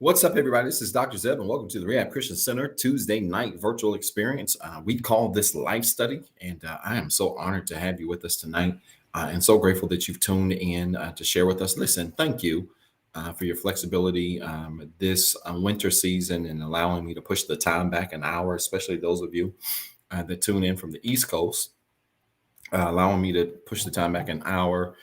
What's up, everybody? This is Dr. Zeb, and welcome to the Rehab Christian Center Tuesday night virtual experience. We call this life study, and I am so honored to have you with us tonight, and so grateful that you've tuned in to share with us. Listen, thank you for your flexibility this winter season and allowing me to push the time back an hour, especially those of you that tune in from the East Coast, allowing me to push the time back an hour.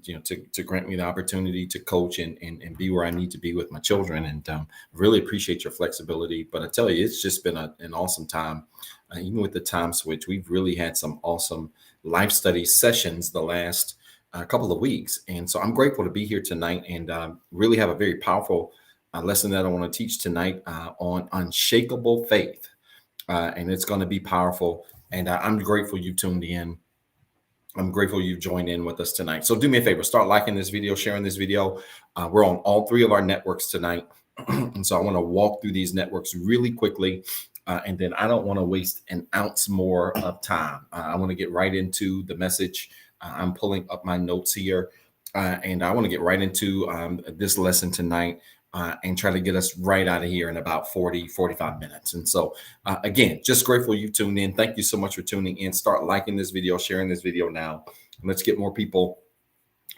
To grant me the opportunity to coach and be where I need to be with my children. And really appreciate your flexibility. But I tell you, it's just been an awesome time. Even with the time switch, we've really had some awesome life study sessions the last couple of weeks. And so I'm grateful to be here tonight and really have a very powerful lesson that I want to teach tonight on Unshakable Faith. And it's going to be powerful. And I'm grateful you tuned in. I'm grateful you've joined in with us tonight. So do me a favor, start liking this video, sharing this video. We're on all three of our networks tonight. And so I want to walk through these networks really quickly. And then I don't want to waste an ounce more of time. I want to get right into the message. I'm pulling up my notes here. And I want to get right into this lesson tonight. And try to get us right out of here in about 45 minutes. And so, again, just grateful you tuned in. Thank you so much for tuning in. Start liking this video, sharing this video now. And let's get more people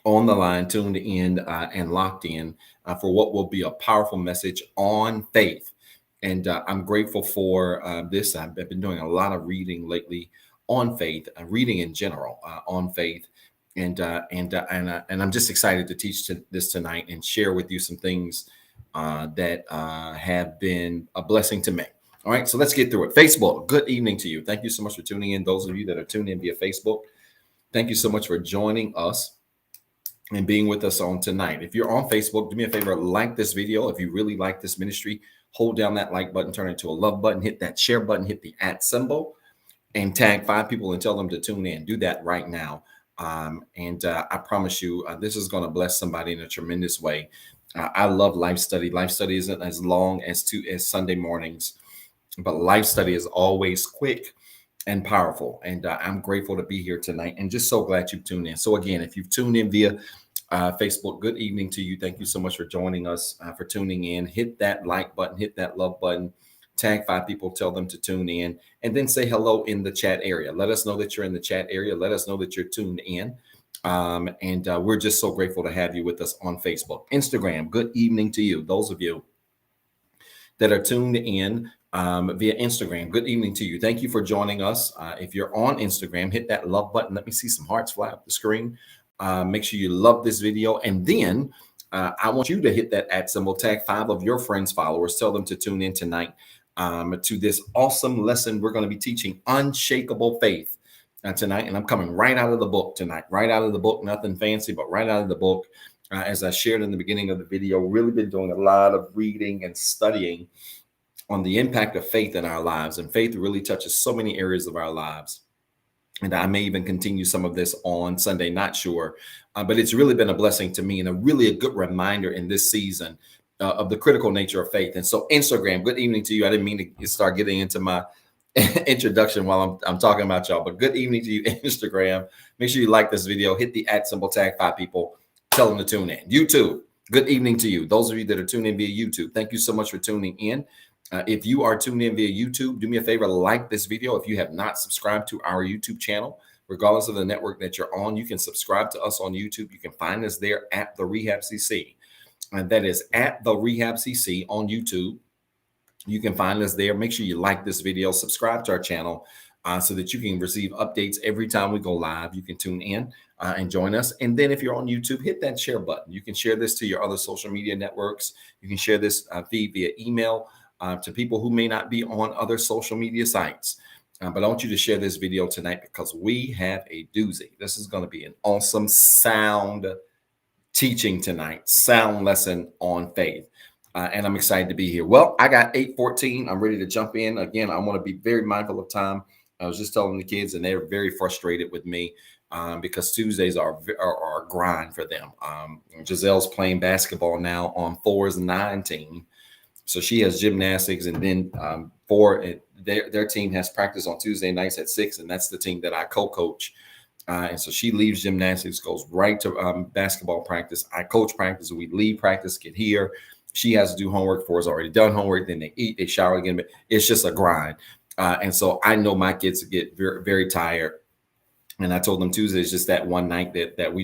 on the line, tuned in and locked in for what will be a powerful message on faith. And I'm grateful for this. I've been doing a lot of reading lately on faith, reading in general on faith. And I'm just excited to teach this tonight and share with you some things that have been a blessing to me. All right, so let's get through it. Facebook, good evening to you. Thank you so much for tuning in. Those of you that are tuned in via Facebook, thank you so much for joining us and being with us on tonight. If you're on Facebook, do me a favor, like this video. If you really like this ministry, hold down that like button, turn it into a love button, hit that share button, hit the @ symbol, and tag 5 people and tell them to tune in. Do that right now. I promise you, this is going to bless somebody in a tremendous way. I love life study. Life study isn't as long as Sunday mornings, but life study is always quick and powerful. And I'm grateful to be here tonight and just so glad you've tuned in. So again, if you've tuned in via Facebook, good evening to you. Thank you so much for joining us, for tuning in. Hit that like button, hit that love button, tag 5 people, tell them to tune in, and then say hello in the chat area. Let us know that you're in the chat area. Let us know that you're tuned in. We're just so grateful to have you with us on Facebook. Instagram, good evening to you. Those of you that are tuned in via Instagram, good evening to you. Thank you for joining us. If you're on Instagram, hit that love button. Let me see some hearts fly up the screen. Make sure you love this video. And then I want you to hit that @ symbol, tag 5 of your friends, followers, tell them to tune in tonight to this awesome lesson. We're going to be teaching Unshakable Faith tonight, and I'm coming right out of the book tonight, right out of the book, nothing fancy, but right out of the book. As I shared in the beginning of the video, really been doing a lot of reading and studying on the impact of faith in our lives, and faith really touches so many areas of our lives. And I may even continue some of this on Sunday, not sure, but it's really been a blessing to me and a good reminder in this season of the critical nature of faith. And so Instagram, good evening to you. I didn't mean to start getting into my introduction while I'm talking about y'all, but good evening to you, Instagram. Make sure you like this video, hit the @ symbol, tag 5 people, tell them to tune in. YouTube, good evening to you. Those of you that are tuned in via YouTube, thank you so much for tuning in. If you are tuned in via YouTube, do me a favor, like this video. If you have not subscribed to our YouTube channel, regardless of the network that you're on, you can subscribe to us on YouTube. You can find us there at TheREHABCC. And that is at TheREHABCC on YouTube. You can find us there. Make sure you like this video, subscribe to our channel so that you can receive updates every time we go live. You can tune in and join us. And then if you're on YouTube, hit that share button. You can share this to your other social media networks. You can share this feed via email to people who may not be on other social media sites. But I want you to share this video tonight because we have a doozy. This is going to be an awesome sound teaching tonight, sound lesson on faith. And I'm excited to be here. Well, I got 8:14. I'm ready to jump in. Again, I want to be very mindful of time. I was just telling the kids, and they're very frustrated with me because Tuesdays are a grind for them. Giselle's playing basketball now on 4s and 9 team. So she has gymnastics, and then their team has practice on Tuesday nights at 6, and that's the team that I co-coach. And so she leaves gymnastics, goes right to basketball practice. I coach practice. We leave practice, get here. She has to do homework. 4 has already done homework. Then they eat, they shower again. But it's just a grind. And so I know my kids get very, very tired. And I told them Tuesday is just that one night that we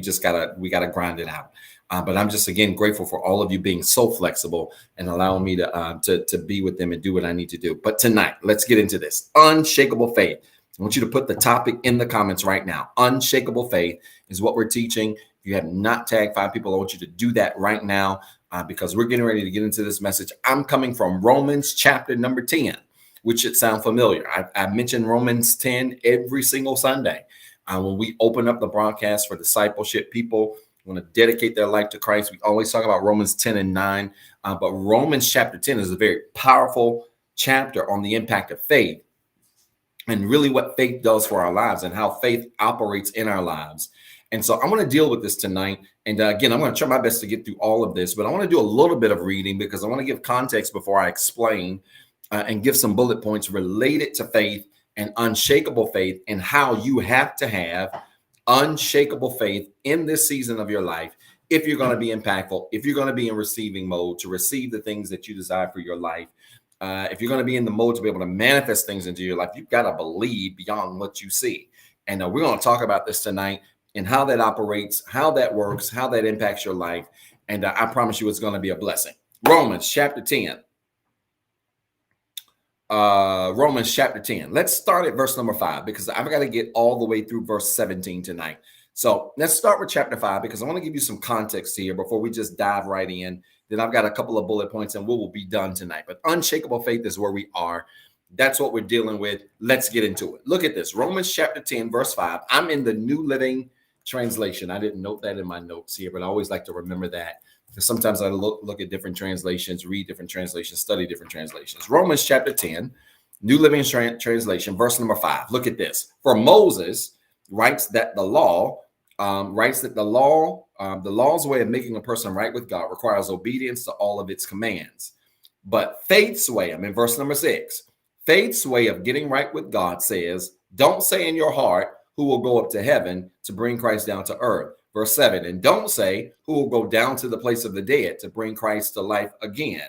gotta grind it out. But I'm just, again, grateful for all of you being so flexible and allowing me to be with them and do what I need to do. But tonight, let's get into this. Unshakable faith. I want you to put the topic in the comments right now. Unshakable faith is what we're teaching. If you have not tagged 5 people, I want you to do that right now because we're getting ready to get into this message. I'm coming from Romans chapter number 10, which should sound familiar. I mention Romans 10 every single Sunday. When we open up the broadcast for discipleship, people want to dedicate their life to Christ. We always talk about Romans 10 and 9, but Romans chapter 10 is a very powerful chapter on the impact of faith and really what faith does for our lives and how faith operates in our lives. And so I want to deal with this tonight. And again, I'm going to try my best to get through all of this, but I want to do a little bit of reading because I want to give context before I explain and give some bullet points related to faith and unshakable faith and how you have to have unshakable faith in this season of your life if you're going to be impactful, if you're going to be in receiving mode to receive the things that you desire for your life. If you're going to be in the mode to be able to manifest things into your life, you've got to believe beyond what you see. And we're going to talk about this tonight and how that operates, how that works, how that impacts your life. And I promise you it's going to be a blessing. Romans chapter 10. Romans chapter 10. Let's start at verse number 5 because I've got to get all the way through verse 17 tonight. So let's start with chapter 5 because I want to give you some context here before we just dive right in. Then I've got a couple of bullet points and we will be done tonight. But unshakable faith is where we are. That's what we're dealing with. Let's get into it. Look at this. Romans chapter 10, verse 5. I'm in the New Living Translation. I didn't note that in my notes here, but I always like to remember that. Because sometimes I look at different translations, read different translations, study different translations. Romans chapter 10, New Living Translation, verse number 5. Look at this. For Moses writes that the law's way of making a person right with God requires obedience to all of its commands. But faith's way, I'm in verse number 6. Faith's way of getting right with God says, don't say in your heart, who will go up to heaven to bring Christ down to earth. Verse 7, and don't say, who will go down to the place of the dead to bring Christ to life again.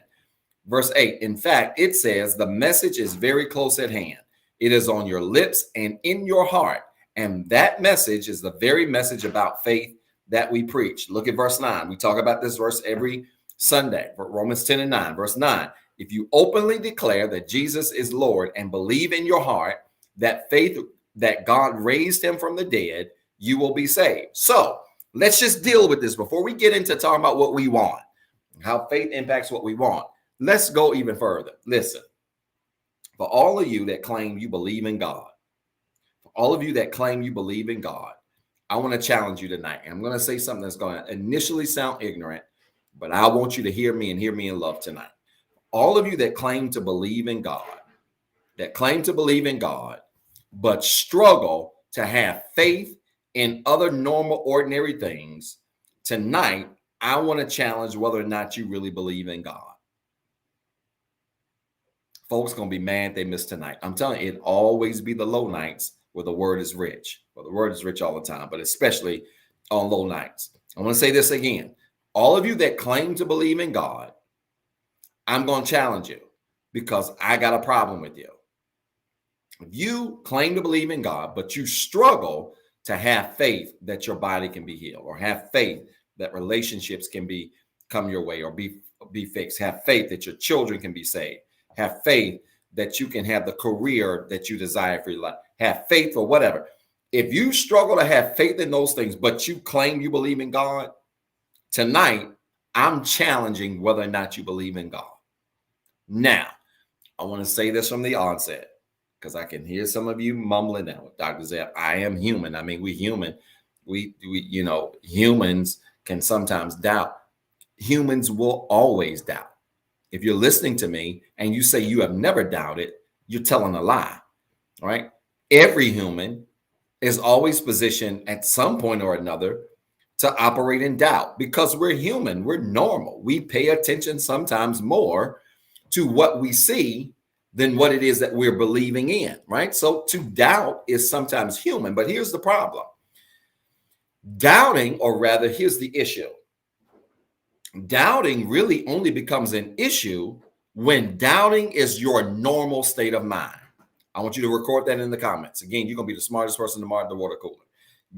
Verse 8, in fact, it says the message is very close at hand. It is on your lips and in your heart. And that message is the very message about faith that we preach. Look at verse 9. We talk about this verse every Sunday. Romans 10 and 9. Verse 9, if you openly declare that Jesus is Lord and believe in your heart that faith that God raised him from the dead, you will be saved. So let's just deal with this before we get into talking about what we want, how faith impacts what we want. Let's go even further. Listen, for all of you that claim you believe in God, for all of you that claim you believe in God, I want to challenge you tonight. And I'm going to say something that's going to initially sound ignorant, but I want you to hear me and hear me in love tonight. All of you that claim to believe in God, but struggle to have faith in other normal, ordinary things, tonight, I want to challenge whether or not you really believe in God. Folks going to be mad they missed tonight. I'm telling you, it always be the low nights where the word is rich. Well, the word is rich all the time, but especially on low nights. I want to say this again. All of you that claim to believe in God, I'm going to challenge you because I got a problem with you. If you claim to believe in God, but you struggle to have faith that your body can be healed, or have faith that relationships can come your way or be fixed, have faith that your children can be saved, have faith that you can have the career that you desire for your life, have faith or whatever. If you struggle to have faith in those things, but you claim you believe in God, tonight, I'm challenging whether or not you believe in God. Now, I want to say this from the onset, because I can hear some of you mumbling now. Dr. Zeb, I am human. I mean, we human. We humans can sometimes doubt. Humans will always doubt. If you're listening to me and you say you have never doubted, you're telling a lie, all right? Every human is always positioned at some point or another to operate in doubt because we're human. We're normal. We pay attention sometimes more to what we see than what it is that we're believing in, right? So to doubt is sometimes human, but here's the problem. Doubting, or rather, here's the issue. Doubting really only becomes an issue when doubting is your normal state of mind. I want you to record that in the comments. Again, you're going to be the smartest person tomorrow at the water cooler.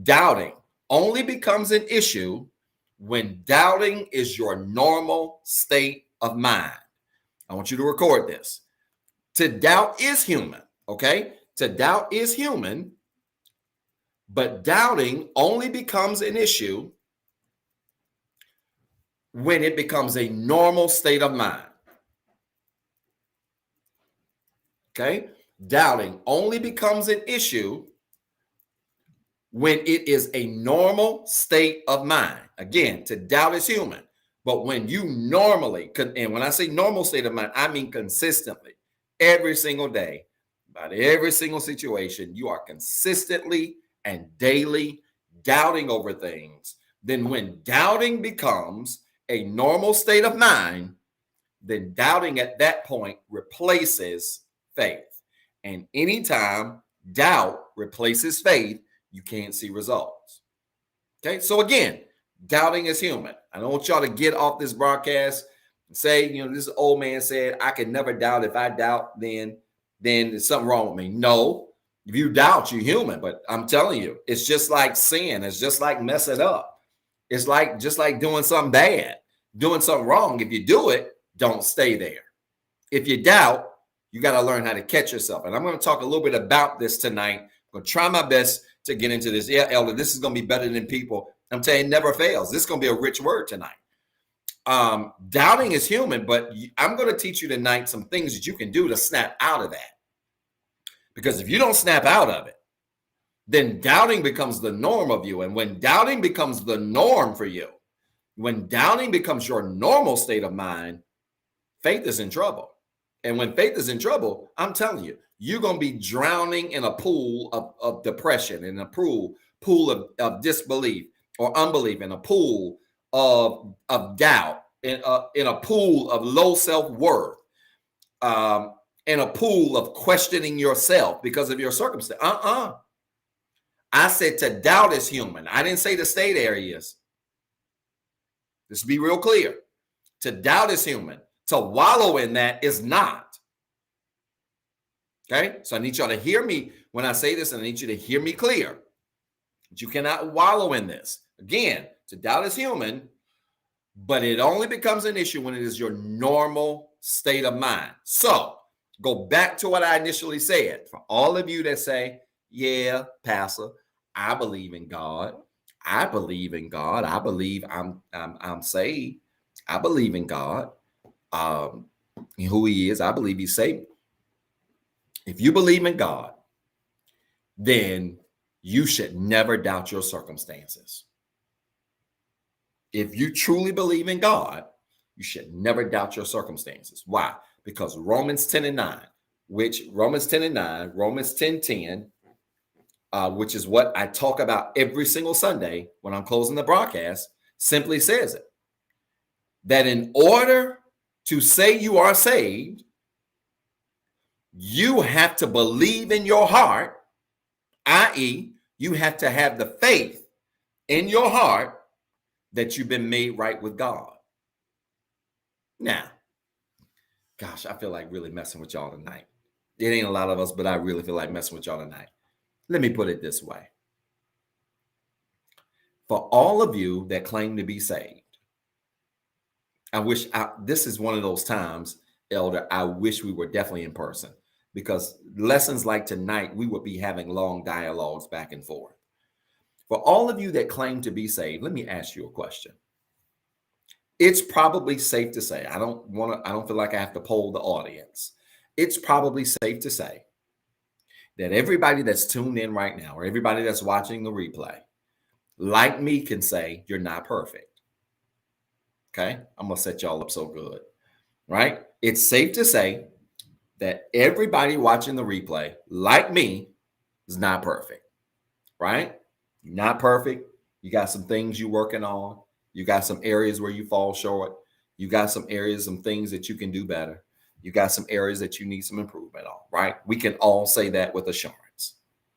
Doubting only becomes an issue when doubting is your normal state of mind. I want you to record this. To doubt is human, okay? To doubt is human, but doubting only becomes an issue when it becomes a normal state of mind. Okay? Doubting only becomes an issue when it is a normal state of mind. Again, to doubt is human, but when you normally, and when I say normal state of mind, I mean consistently, every single day, about every single situation, you are consistently and daily doubting over things. Then when doubting becomes a normal state of mind, then doubting at that point replaces faith. And anytime doubt replaces faith, you can't see results. Okay, so again, doubting is human. I don't want y'all to get off this broadcast and say, this old man said, I can never doubt. If I doubt, then there's something wrong with me. No, if you doubt, you're human. But I'm telling you, it's just like sin. It's just like messing up. It's like just like doing something bad, doing something wrong. If you do it, don't stay there. If you doubt, you got to learn how to catch yourself. And I'm going to talk a little bit about this tonight. I'm going to try my best to get into this. Yeah, Elder, this is going to be better than people. I'm telling you, it never fails. This is going to be a rich word tonight. Doubting is human, but I'm going to teach you tonight some things that you can do to snap out of that. Because if you don't snap out of it, then doubting becomes the norm of you. And when doubting becomes the norm for you, when doubting becomes your normal state of mind, faith is in trouble. And when faith is in trouble, I'm telling you, you're going to be drowning in a pool of depression, in a pool of disbelief or unbelief, in a pool of doubt, in a pool of low self-worth, in a pool of questioning yourself because of your circumstance. I said to doubt is human. I didn't say to stay there is. Let's be real clear. To doubt is human. To wallow in that is not. Okay? So I need y'all to hear me when I say this, and I need you to hear me clear. You cannot wallow in this. Again, to doubt is human, but it only becomes an issue when it is your normal state of mind. So go back to what I initially said. For all of you that say, yeah, Pastor, I believe in God. I believe in God. I believe I'm saved. I believe in God. Who he is. I believe he's saved. If you believe in God, then you should never doubt your circumstances. If you truly believe in God, you should never doubt your circumstances. Why? Because Romans 10:9, Romans 10:10, which is what I talk about every single Sunday when I'm closing the broadcast, simply says it. That in order to say you are saved, you have to believe in your heart, i.e., you have to have the faith in your heart that you've been made right with God. Now, gosh, I feel like really messing with y'all tonight. It ain't a lot of us, but I really feel like messing with y'all tonight. Let me put it this way. For all of you that claim to be saved, this is one of those times, Elder, I wish we were definitely in person, because lessons like tonight, we would be having long dialogues back and forth. For all of you that claim to be saved, let me ask you a question. It's probably safe to say, I don't feel like I have to poll the audience. It's probably safe to say that everybody that's tuned in right now, or everybody that's watching the replay, like me, can say you're not perfect. Okay, I'm gonna set y'all up so good, right? It's safe to say that everybody watching the replay, like me, is not perfect, right? You're not perfect. You got some things you're working on. You got some areas where you fall short. You got some areas, some things that you can do better. You got some areas that you need some improvement on, right? We can all say that with assurance,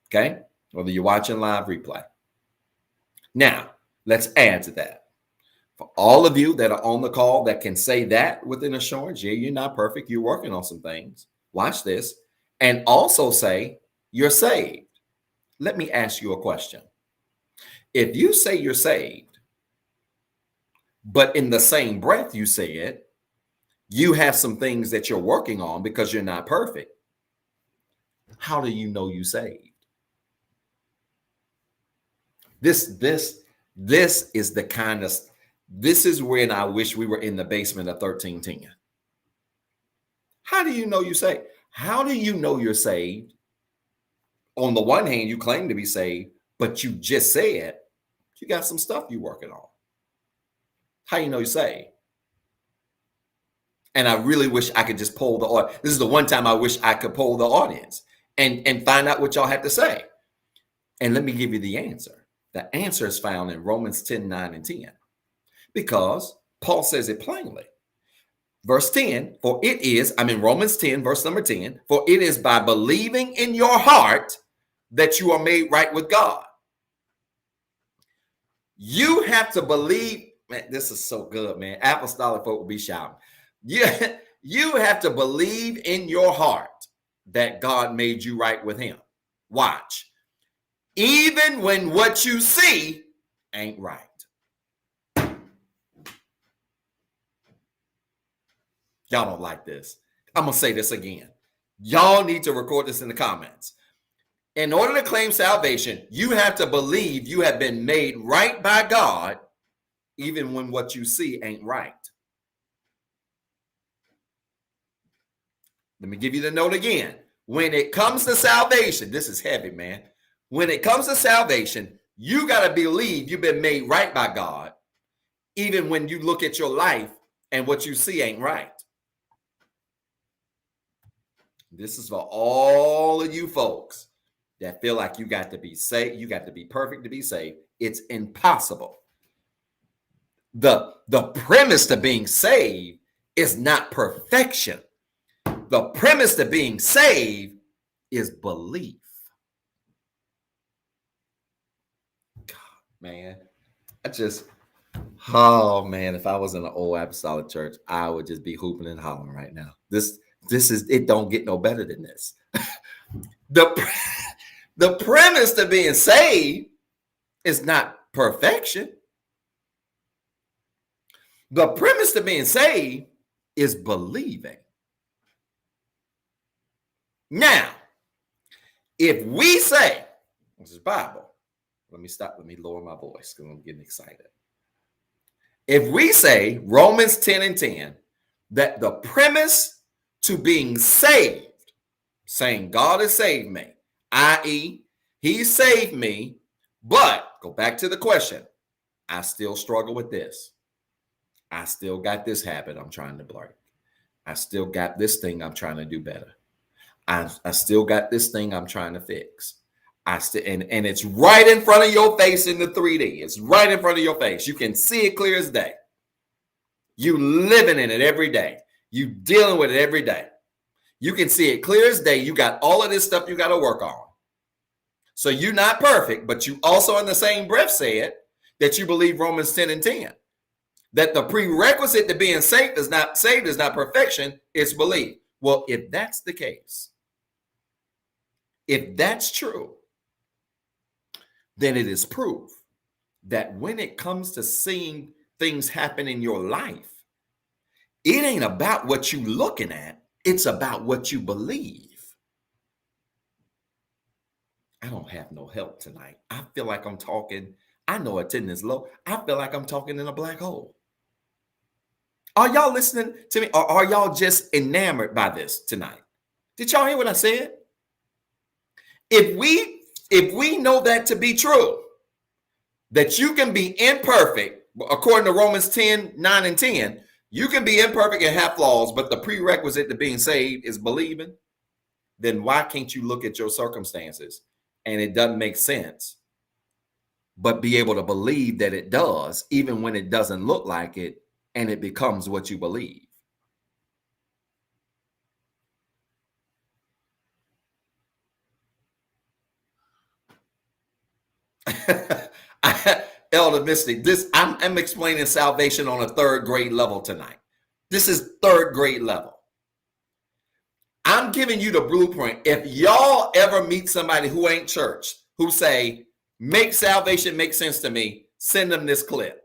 okay? Whether you're watching live replay. Now, let's add to that. For all of you that are on the call that can say that with an assurance, yeah, you're not perfect. You're working on some things. Watch this. And also say you're saved. Let me ask you a question. If you say you're saved, but in the same breath you say it, you have some things that you're working on because you're not perfect, how do you know you saved? This is the kind of, this is when I wish we were in the basement of 1310. How do you know you saved? How do you know you're saved? On the one hand, you claim to be saved, but you just said you got some stuff you're working on. How you know you're saved? And I really wish I could just poll the audience. This is the one time I wish I could poll the audience and find out what y'all have to say. And let me give you the answer. The answer is found in Romans 10, 9, and 10. Because Paul says it plainly. Verse 10, for it is, I'm in Romans 10, verse number 10, for it is by believing in your heart that you are made right with God. You have to believe, man, this is so good, man. Apostolic folk will be shouting. You have to believe in your heart that God made you right with him. Watch. Even when what you see ain't right. Y'all don't like this. I'm going to say this again. Y'all need to record this in the comments. In order to claim salvation, you have to believe you have been made right by God, even when what you see ain't right. Let me give you the note again. When it comes to salvation, this is heavy, man. When it comes to salvation, you got to believe you've been made right by God, even when you look at your life and what you see ain't right. This is for all of you folks that feel like you got to be saved, you got to be perfect to be saved. It's impossible. The premise to being saved is not perfection. The premise to being saved is belief. God, man, oh man, if I was in an old apostolic church, I would just be hooping and hollering right now. This is, it don't get no better than this. The premise to being saved is not perfection. The premise to being saved is believing. Now, if we say, this is Bible, let me lower my voice because I'm getting excited. If we say Romans 10 and 10, that the premise to being saved, saying God has saved me, i.e., he saved me, but go back to the question, I still struggle with this. I still got this habit I'm trying to break. I still got this thing I'm trying to do better. I still got this thing I'm trying to fix. And it's right in front of your face in the 3D. It's right in front of your face. You can see it clear as day. You living in it every day. You dealing with it every day. You can see it clear as day. You got all of this stuff you got to work on. So you're not perfect, but you also in the same breath said that you believe Romans 10 and 10. That the prerequisite to being saved is not perfection, it's belief. Well, if that's the case, if that's true, then it is proof that when it comes to seeing things happen in your life, it ain't about what you're looking at. It's about what you believe. I don't have no help tonight. I feel like I'm talking. I know attendance low. I feel like I'm talking in a black hole. Are y'all listening to me? Or are y'all just enamored by this tonight? Did y'all hear what I said? If we know that to be true, that you can be imperfect, according to Romans 10, 9, and 10, you can be imperfect and have flaws, but the prerequisite to being saved is believing, then why can't you look at your circumstances and it doesn't make sense, but be able to believe that it does, even when it doesn't look like it, and it becomes what you believe? Elder Mystic, I'm explaining salvation on a third grade level tonight. This is third grade level. I'm giving you the blueprint. If y'all ever meet somebody who ain't church, who say, make salvation make sense to me, send them this clip.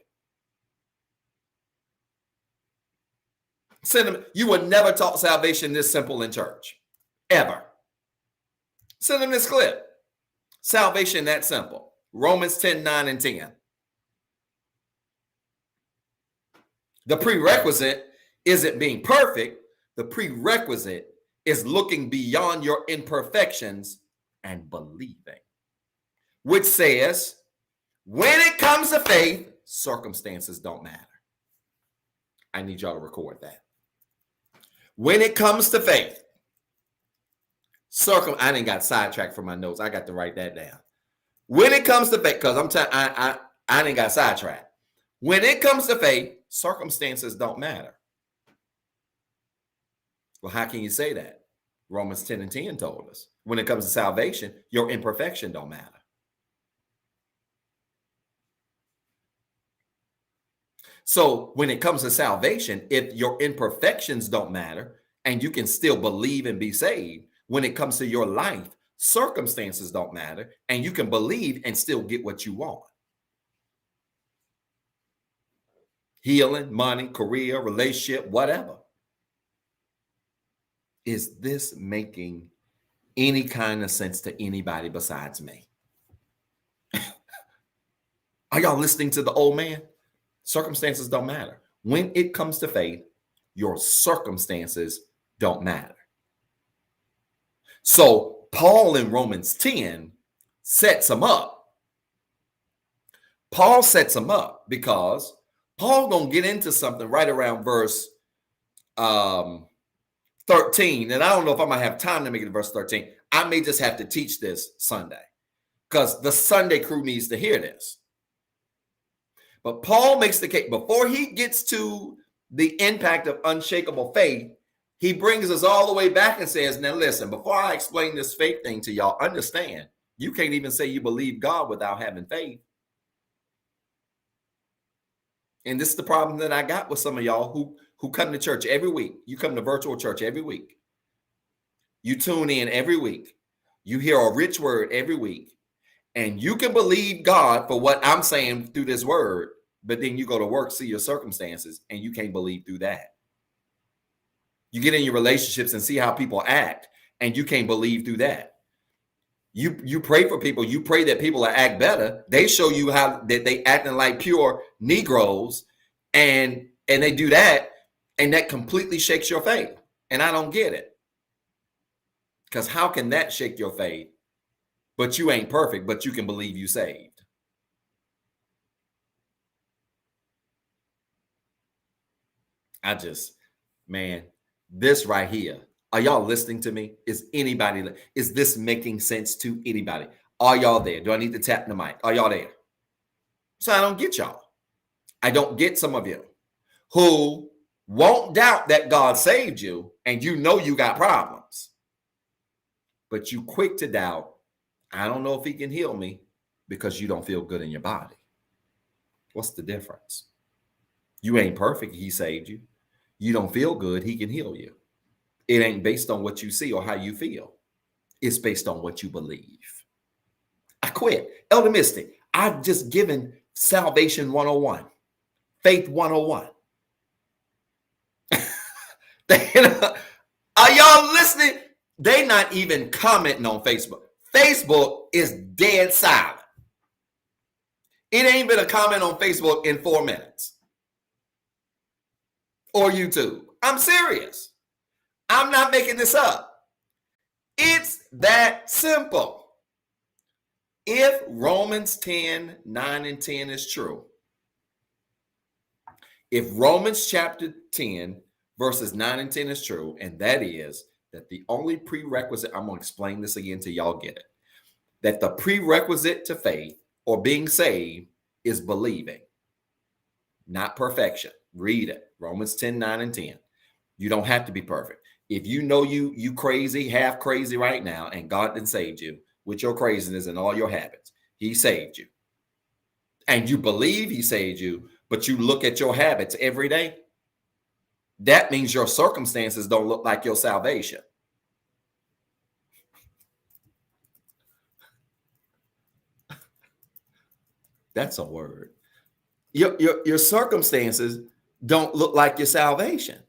Send them. You would never talk salvation this simple in church, ever. Send them this clip. Salvation that simple. Romans 10, 9, and 10. The prerequisite isn't being perfect. The prerequisite is looking beyond your imperfections and believing, which says, when it comes to faith, circumstances don't matter. I need y'all to record that. When it comes to faith, I didn't got sidetracked from my notes. I got to write that down. When it comes to faith, because I didn't got sidetracked. When it comes to faith, circumstances don't matter. Well, how can you say that? Romans 10 and 10 told us. When it comes to salvation, your imperfection don't matter. So when it comes to salvation, if your imperfections don't matter and you can still believe and be saved, when it comes to your life, circumstances don't matter and you can believe and still get what you want. Healing, money, career, relationship, whatever. Is this making any kind of sense to anybody besides me? Are y'all listening to the old man? Circumstances don't matter. When it comes to faith, your circumstances don't matter. So Paul in Romans 10 sets them up. Paul sets them up because Paul gonna get into something right around verse 13. And I don't know if I'm gonna have time to make it to verse 13. I may just have to teach this Sunday because the Sunday crew needs to hear this. But Paul makes the case before he gets to the impact of unshakable faith. He brings us all the way back and says, now listen, before I explain this faith thing to y'all, understand, you can't even say you believe God without having faith. And this is the problem that I got with some of y'all who come to church every week. You come to virtual church every week. You tune in every week. You hear a rich word every week. And you can believe God for what I'm saying through this word, but then you go to work, see your circumstances, and you can't believe through that. You get in your relationships and see how people act, and you can't believe through that. You pray for people. You pray that people will act better. They show you how that they acting like pure Negroes, and they do that, and that completely shakes your faith. And I don't get it. Because how can that shake your faith? But you ain't perfect, but you can believe you saved. Man, this right here. Are y'all listening to me? Is this making sense to anybody? Are y'all there? Do I need to tap the mic? Are y'all there? So I don't get y'all. I don't get some of you who won't doubt that God saved you and you know you got problems. But you quick to doubt, I don't know if he can heal me because you don't feel good in your body. What's the difference? You ain't perfect. He saved you. You don't feel good. He can heal you. It ain't based on what you see or how you feel. It's based on what you believe. I quit. Elder Mystic, I've just given Salvation 101, Faith 101. Are y'all listening? They not even commenting on Facebook. Facebook is dead silent. It ain't been a comment on Facebook in 4 minutes. Or YouTube. I'm serious. I'm not making this up. It's that simple. If Romans 10, 9 and 10 is true, if Romans chapter 10, verses 9 and 10 is true, and that is that the only prerequisite, I'm going to explain this again till y'all get it, that the prerequisite to faith or being saved is believing, not perfection. Read it. Romans 10, 9 and 10. You don't have to be perfect. If you know you crazy, half crazy right now, and God didn't save you with your craziness and all your habits, he saved you. and you believe he saved you, but you look at your habits every day, that means your circumstances don't look like your salvation. That's a word. Your circumstances don't look like your salvation.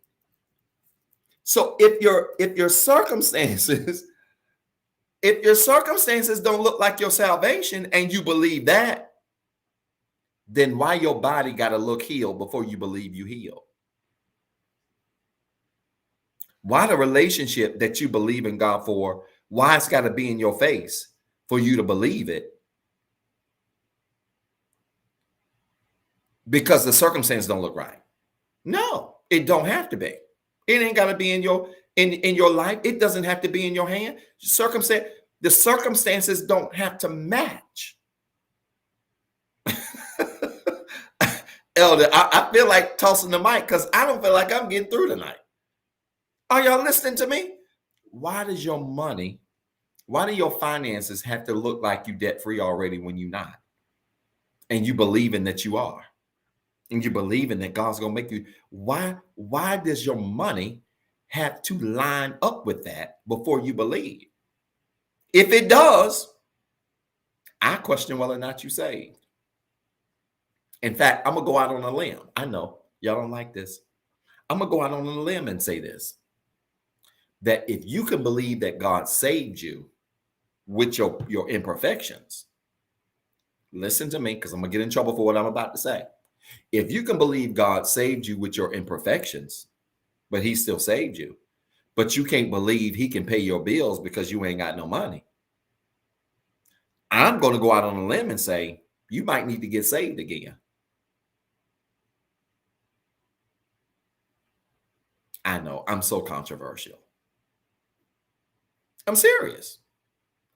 So if your circumstances don't look like your salvation and you believe that, then why your body got to look healed before you believe you healed? Why the relationship that you believe in God for, why it's got to be in your face for you to believe it? Because the circumstances don't look right. No, it don't have to be. It ain't got to be in your life. It doesn't have to be in your hand. The circumstances don't have to match. Elder, I feel like tossing the mic because I don't feel like I'm getting through tonight. Are y'all listening to me? Why do your finances have to look like you debt free already when you're not? And you believing that you are. And you believing that God's going to make you. Why does your money have to line up with that before you believe? If it does, I question whether or not you saved. In fact, I'm going to go out on a limb. I know y'all don't like this. I'm going to go out on a limb and say this, that if you can believe that God saved you with your imperfections, listen to me, because I'm going to get in trouble for what I'm about to say. If you can believe God saved you with your imperfections, but he still saved you, but you can't believe he can pay your bills because you ain't got no money, I'm going to go out on a limb and say, you might need to get saved again. I know, I'm so controversial. I'm serious.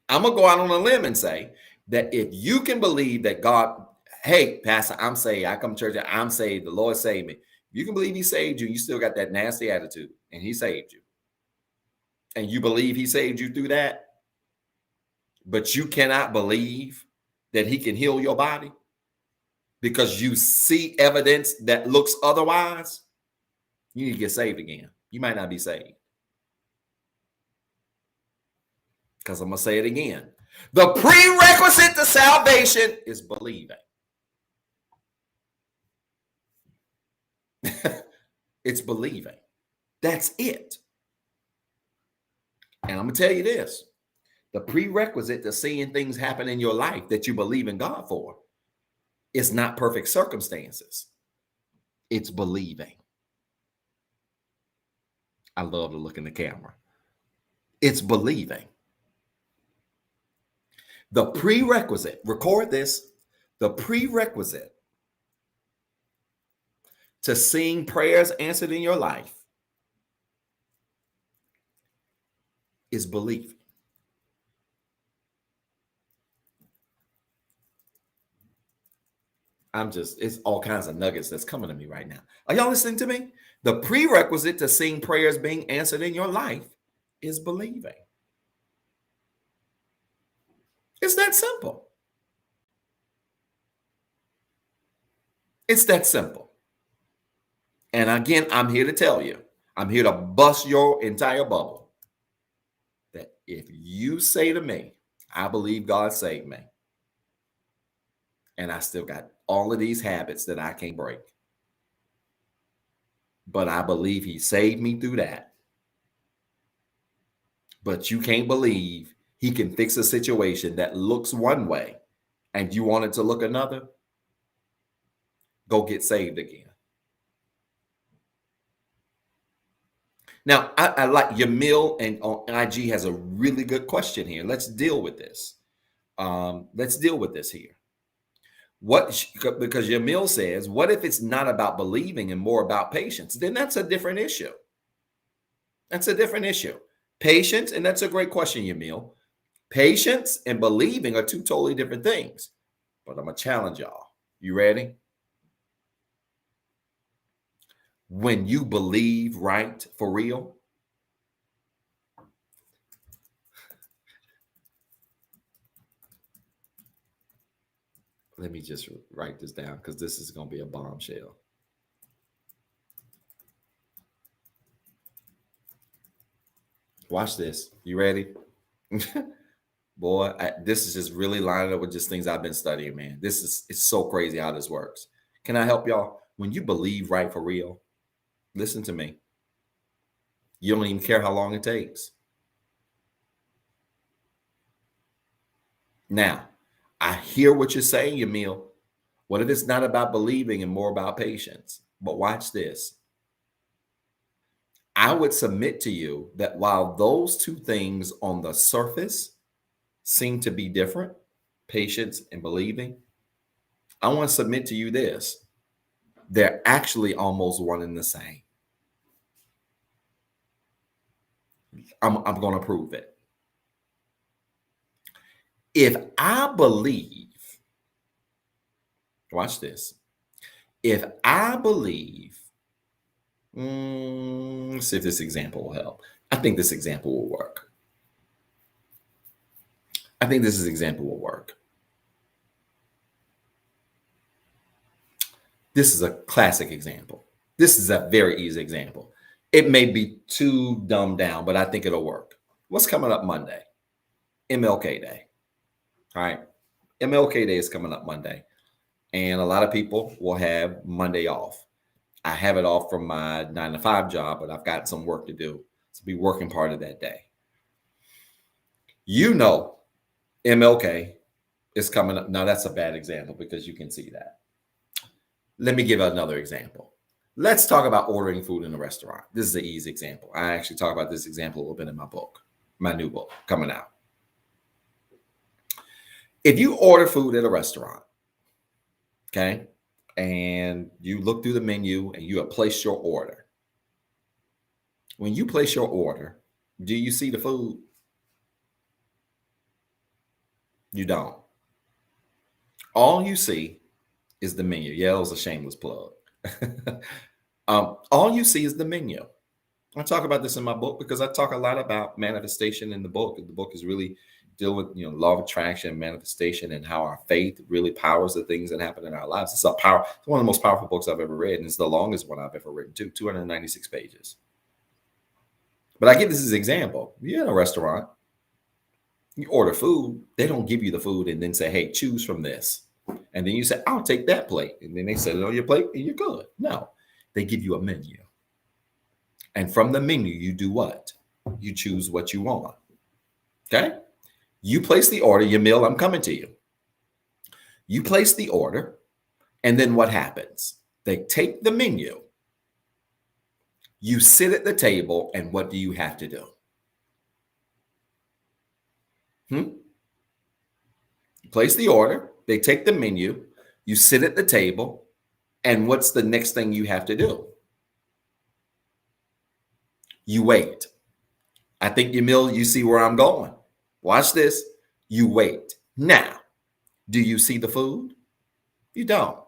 I'm going to go out on a limb and say that if you can believe that God, hey, Pastor, I'm saved. I come to church, I'm saved. The Lord saved me. You can believe he saved you. You still got that nasty attitude and he saved you. And you believe he saved you through that, but you cannot believe that he can heal your body because you see evidence that looks otherwise. You need to get saved again. You might not be saved. Because I'm going to say it again. The prerequisite to salvation is believing. It's believing. That's it. And I'm going to tell you this. The prerequisite to seeing things happen in your life that you believe in God for is not perfect circumstances. It's believing. I love to look in the camera. It's believing. The prerequisite, record this, the prerequisite to seeing prayers answered in your life is belief. It's all kinds of nuggets that's coming to me right now. Are y'all listening to me? The prerequisite to seeing prayers being answered in your life is believing. It's that simple. It's that simple. And again, I'm here to tell you, I'm here to bust your entire bubble, that if you say to me, I believe God saved me, and I still got all of these habits that I can't break, but I believe he saved me through that, but you can't believe he can fix a situation that looks one way and you want it to look another, go get saved again. Now, I like Yamil and on IG has a really good question here. Let's deal with this. Let's deal with this here. Because Yamil says, what if it's not about believing and more about patience? Then that's a different issue. That's a different issue. Patience, and that's a great question, Yamil. Patience and believing are two totally different things. But I'm going to challenge y'all. You ready? When you believe right for real, Let me just write this down because this is going to be a bombshell. Watch this. You ready? Boy, this is just really lining up with just things I've been studying, man. It's so crazy how this works. Can I help y'all? When you believe right for real, listen to me. You don't even care how long it takes. Now, I hear what you're saying, Yamil. What if it's not about believing and more about patience? But watch this. I would submit to you that while those two things on the surface seem to be different, patience and believing, I want to submit to you this. They're actually almost one and the same. I'm going to prove it. If I believe, watch this. If I believe, let's see if this example will help. I think this example will work. This is a classic example. This is a very easy example. It may be too dumbed down, but I think it'll work. What's coming up Monday? MLK Day. All right. MLK Day is coming up Monday. And a lot of people will have Monday off. I have it off from my 9-to-5 job, but I've got some work to do. To be working part of that day. You know, MLK is coming up. Now, that's a bad example because you can see that. Let me give another example. Let's talk about ordering food in a restaurant. This is an easy example. I actually talk about this example a little bit in my book, my new book coming out. If you order food at a restaurant, okay, and you look through the menu and you have placed your order. When you place your order, do you see the food? You don't. All you see is the menu. Yeah, it was a shameless plug. All you see is the menu. I talk about this in my book because I talk a lot about manifestation in the book. The book is really dealing with, law of attraction, manifestation, and how our faith really powers the things that happen in our lives. It's one of the most powerful books I've ever read, and it's the longest one I've ever written too, 296 pages. But I give this as an example. You're in a restaurant, you order food, they don't give you the food and then say, hey, choose from this. And then you say, I'll take that plate. And then they set it on your plate and you're good. No, they give you a menu. And from the menu, you do what? You choose what you want. Okay? You place the order, Yamil, I'm coming to you. You place the order, and then what happens? They take the menu. You sit at the table, and what do you have to do? You place the order, they take the menu, you sit at the table, and what's the next thing you have to do? You wait. I think, Yamil, you see where I'm going. Watch this. You wait. Now, do you see the food? You don't.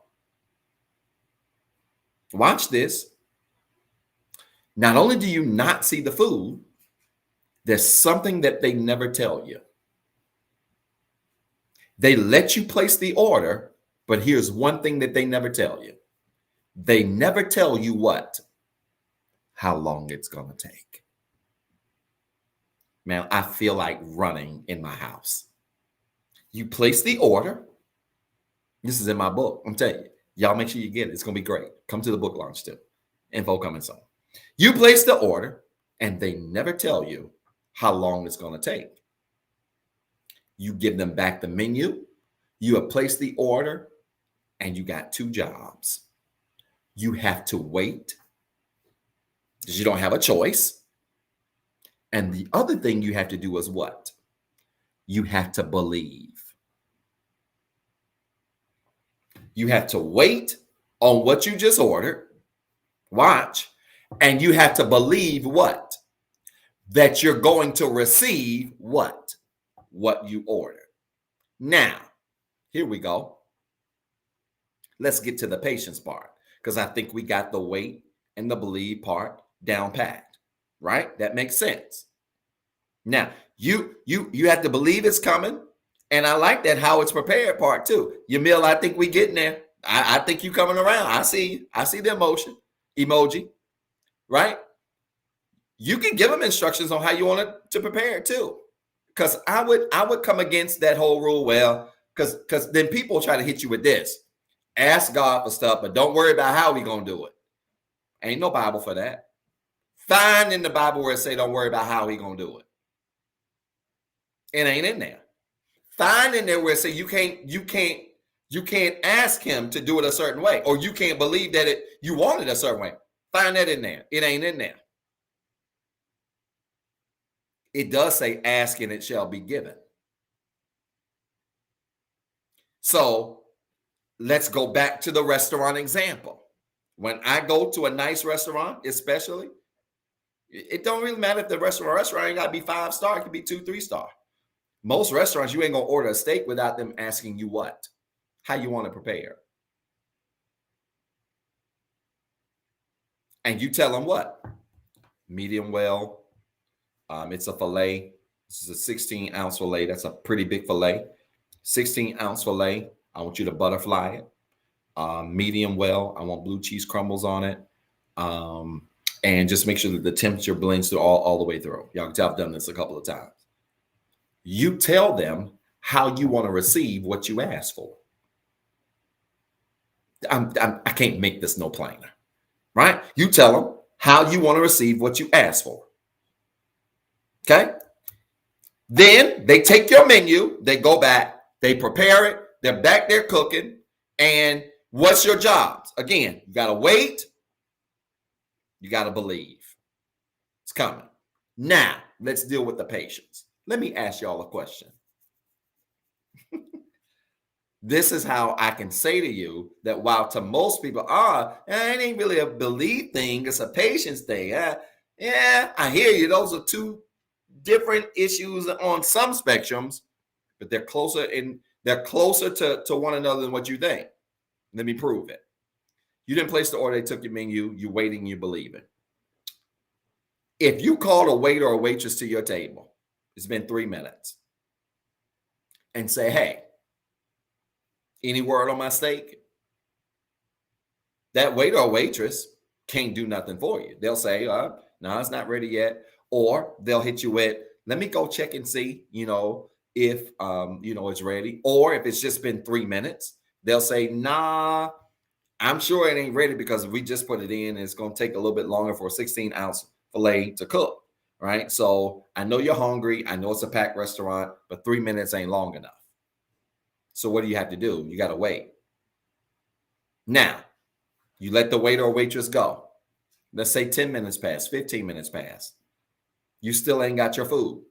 Watch this. Not only do you not see the food, there's something that they never tell you. They let you place the order, but here's one thing that they never tell you. They never tell you what? How long it's going to take. Man, I feel like running in my house. You place the order. This is in my book. I'm telling you. Y'all make sure you get it. It's going to be great. Come to the book launch too. Info coming soon. You place the order, and they never tell you how long it's going to take. You give them back the menu. You have placed the order, and you got two jobs. You have to wait because you don't have a choice. And the other thing you have to do is what? You have to believe. You have to wait on what you just ordered. Watch. And you have to believe what? That you're going to receive what? What you ordered. Now, here we go. Let's get to the patience part because I think we got the wait and the believe part down packed. Right? That makes sense. Now, you have to believe it's coming And I like that how it's prepared part too. Yamil, I think we getting there. I think you coming around. I see you. I see the emoji, right? You can give them instructions on how you want it to prepare it too. Because I would come against that whole rule. Well, because then people try to hit you with this. Ask God for stuff, but don't worry about how we gonna do it. Ain't no Bible for that. Find in the Bible where it say don't worry about how he gonna do it. It ain't in there. Find in there where it say you can't ask him to do it a certain way, or you can't believe that you want it a certain way. Find that in there. It ain't in there. It does say ask and it shall be given. So let's go back to the restaurant example. When I go to a nice restaurant, especially, it don't really matter if the restaurant ain't got to be 5-star. It could be 2-3-star. Most restaurants, you ain't going to order a steak without them asking you what? How you want to prepare. And you tell them what? Medium well. It's a filet. This is a 16-ounce filet. That's a pretty big filet. 16-ounce filet. I want you to butterfly it. Medium well. I want blue cheese crumbles on it. And just make sure that the temperature blends through all the way through. Y'all can tell I've done this a couple of times. You tell them how you want to receive what you ask for. I can't make this no plainer, right? You tell them how you want to receive what you ask for. Okay? Then they take your menu, they go back, they prepare it, they're back there cooking, and what's your jobs? Again, you got to wait, you got to believe. It's coming. Now, let's deal with the patience. Let me ask y'all a question. This is how I can say to you that while to most people, it ain't really a belief thing, it's a patience thing. Yeah, I hear you. Those are two different issues on some spectrums, but they're closer to one another than what you think. Let me prove it. You didn't place the order, they took your menu, you waiting, you believing. If you called a waiter or waitress to your table, it's been 3 minutes, and say, hey, any word on my steak? That waiter or waitress can't do nothing for you. They'll say, no, it's not ready yet. Or they'll hit you with, let me go check and see, if, it's ready. Or if it's just been 3 minutes, they'll say, nah, I'm sure it ain't ready because we just put it in and it's going to take a little bit longer for a 16-ounce filet to cook, right? So I know you're hungry. I know it's a packed restaurant, but 3 minutes ain't long enough. So what do you have to do? You got to wait. Now, you let the waiter or waitress go. Let's say 10 minutes pass, 15 minutes pass. You still ain't got your food.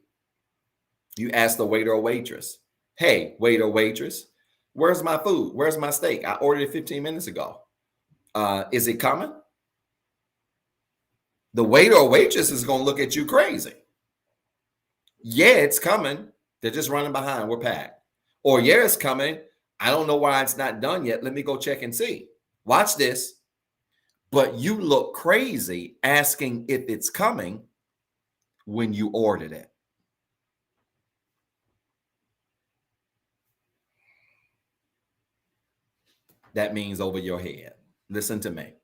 You ask the waiter or waitress, hey, waiter or waitress, where's my food? Where's my steak? I ordered it 15 minutes ago. Is it coming? The waiter or waitress is going to look at you crazy. Yeah, it's coming. They're just running behind. We're packed. Or, yeah, it's coming. I don't know why it's not done yet. Let me go check and see. Watch this. But you look crazy asking if it's coming when you ordered it. That means over your head. Listen to me.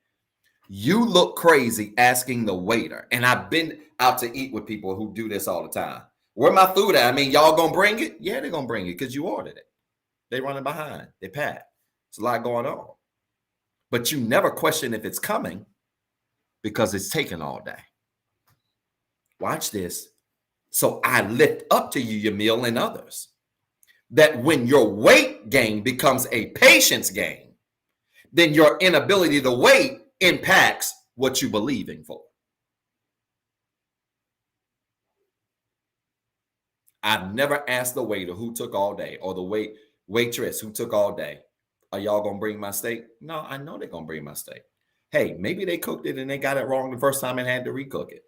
You look crazy asking the waiter. And I've been out to eat with people who do this all the time. Where my food at? I mean, y'all gonna bring it? Yeah, they're gonna bring it because you ordered it. They running behind. They packed. There's a lot going on. But you never question if it's coming because it's taking all day. Watch this. So I lift up to you, Yamil, and others, that when your weight gain becomes a patience gain, then your inability to wait impacts what you're believing for. I've never asked the waiter who took all day or the waitress who took all day, are y'all going to bring my steak? No, I know they're going to bring my steak. Hey, maybe they cooked it and they got it wrong the first time and had to recook it.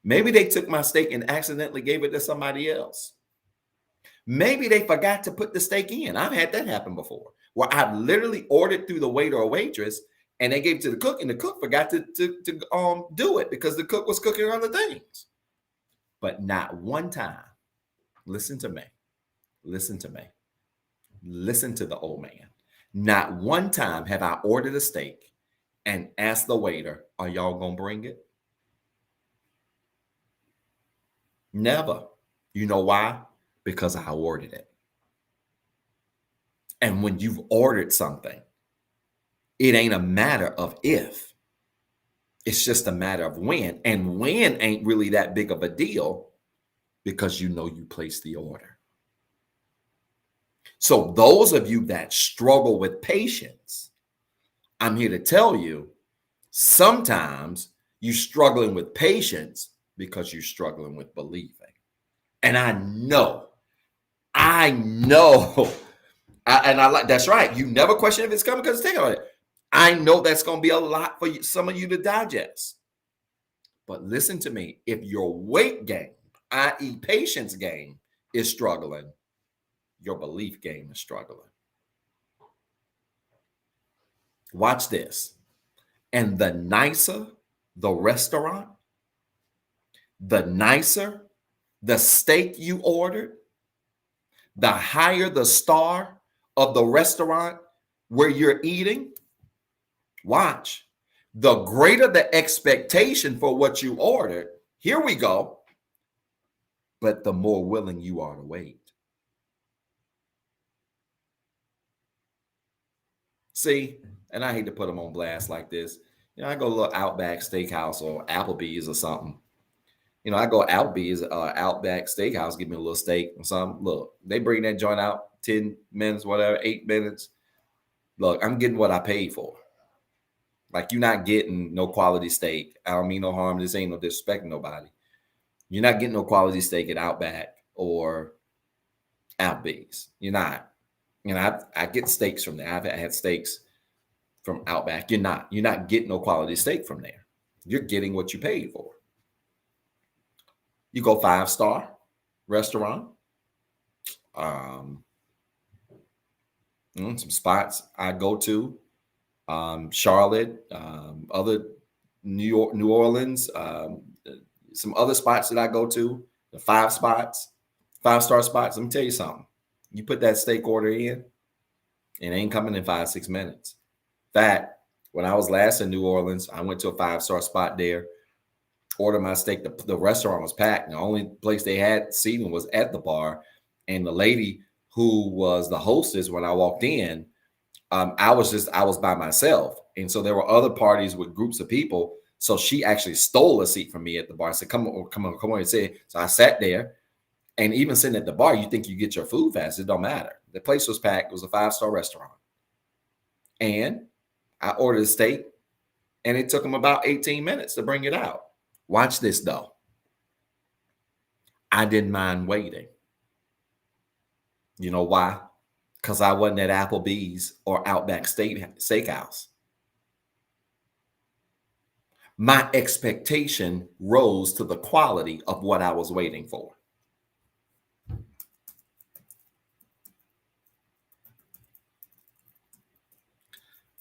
Maybe they took my steak and accidentally gave it to somebody else. Maybe they forgot to put the steak in. I've had that happen before, where I've literally ordered through the waiter or waitress and they gave it to the cook and the cook forgot to do it because the cook was cooking other things. But not one time, listen to me, Listen to me. Listen to the old man. Not one time have I ordered a steak and asked the waiter, are y'all going to bring it? Never. You know why? Because I ordered it. And when you've ordered something, it ain't a matter of if, it's just a matter of when. And when ain't really that big of a deal because you know you placed the order. So those of you that struggle with patience, I'm here to tell you, sometimes you're struggling with patience because you're struggling with believing. And I know, and I like, that's right. You never question if it's coming because it's taking on it. I know that's going to be a lot for you, some of you to digest. But listen to me. If your weight game, i.e. patience game, is struggling, your belief game is struggling. Watch this. And the nicer the restaurant, the nicer the steak you ordered, the higher the star of the restaurant where you're eating, watch, the greater the expectation for what you ordered. Here we go. But the more willing you are to wait. See, and I hate to put them on blast like this. I go to a little Outback Steakhouse or Applebee's or something. I go Applebee's, Outback Steakhouse, give me a little steak or something. Look, they bring that joint out 10 minutes, whatever, 8 minutes. Look, I'm getting what I paid for. Like, you're not getting no quality steak. I don't mean no harm. This ain't no disrespect to nobody. You're not getting no quality steak at Outback or Applebee's. You're not. I get steaks from there. I've had steaks from Outback. You're not getting no quality steak from there. You're getting what you paid for. You go 5-star restaurant. Some spots I go to, Charlotte, other New Orleans, some other spots that I go to, the 5-star spots. Let me tell you something. You put that steak order in, it ain't coming in 5-6 minutes. In fact, when I was last in New Orleans, I went to a 5-star spot there, ordered my steak. The restaurant was packed. The only place they had seating was at the bar. And the lady who was the hostess when I walked in, I was by myself. And so there were other parties with groups of people. So she actually stole a seat from me at the bar. I said, come on and sit. So I sat there. And even sitting at the bar, you think you get your food fast. It don't matter. The place was packed. It was a 5-star restaurant. And I ordered a steak, and it took them about 18 minutes to bring it out. Watch this, though. I didn't mind waiting. You know why? Because I wasn't at Applebee's or Outback Steakhouse. My expectation rose to the quality of what I was waiting for.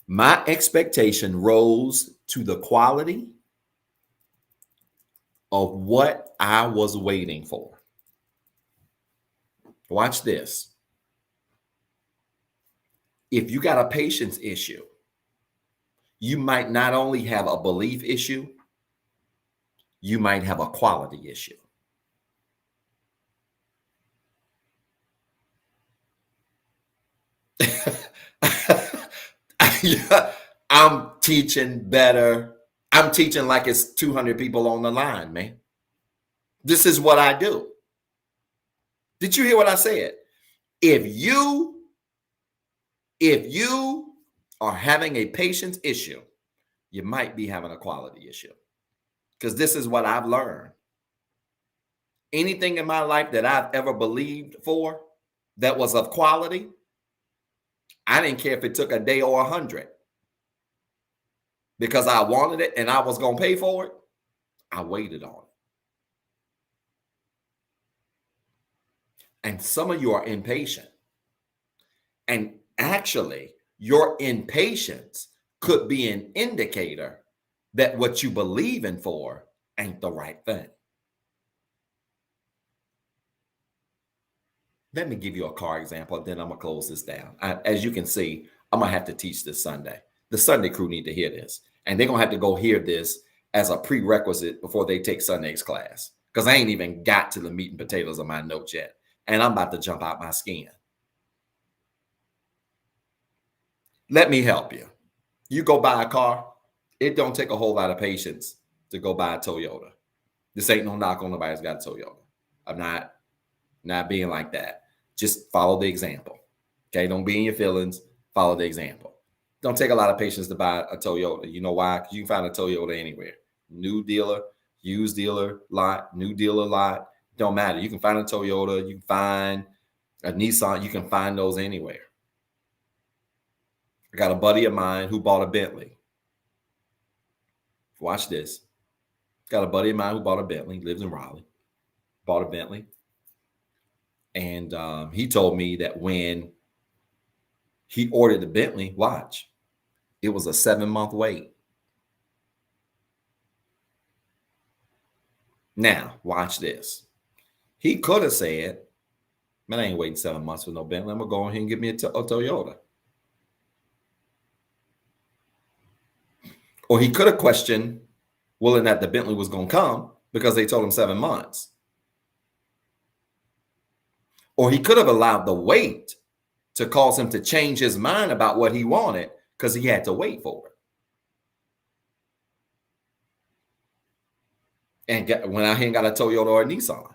My expectation rose to the quality of what I was waiting for. Watch this. If you got a patience issue, you might not only have a belief issue, you might have a quality issue. I'm teaching better. I'm teaching like it's 200 people on the line, man. This is what I do. Did you hear what I said? If you are having a patience issue, you might be having a quality issue. Because this is what I've learned. Anything in my life that I've ever believed for that was of quality, I didn't care if it took a day or 100. Because I wanted it and I was going to pay for it, I waited on it. And some of you are impatient. And actually, your impatience could be an indicator that what you believe in for ain't the right thing. Let me give you a car example, and then I'm going to close this down. As you can see, I'm going to have to teach this Sunday. The Sunday crew need to hear this. And they're going to have to go hear this as a prerequisite before they take Sunday's class, because I ain't even got to the meat and potatoes of my notes yet. And I'm about to jump out my skin. Let me help you. You go buy a car. It don't take a whole lot of patience to go buy a Toyota. This ain't no knock on nobody who's got a Toyota. I'm not being like that. Just follow the example. Okay, don't be in your feelings. Follow the example. Don't take a lot of patience to buy a Toyota. You know why? Because you can find a Toyota anywhere. New dealer, used dealer lot, new dealer lot. Don't matter. You can find a Toyota. You can find a Nissan. You can find those anywhere. I got a buddy of mine who bought a Bentley. Watch this. Got a buddy of mine who bought a Bentley. Lives in Raleigh. Bought a Bentley. And he told me that when he ordered the Bentley, watch, it was a 7-month wait. Now, watch this. He could have said, man, I ain't waiting 7 months for no Bentley. I'm going to go ahead and get me a Toyota. Or he could have questioned whether or not the Bentley was going to come because they told him 7 months. Or he could have allowed the wait to cause him to change his mind about what he wanted because he had to wait for it. And when I ain't got a Toyota or a Nissan,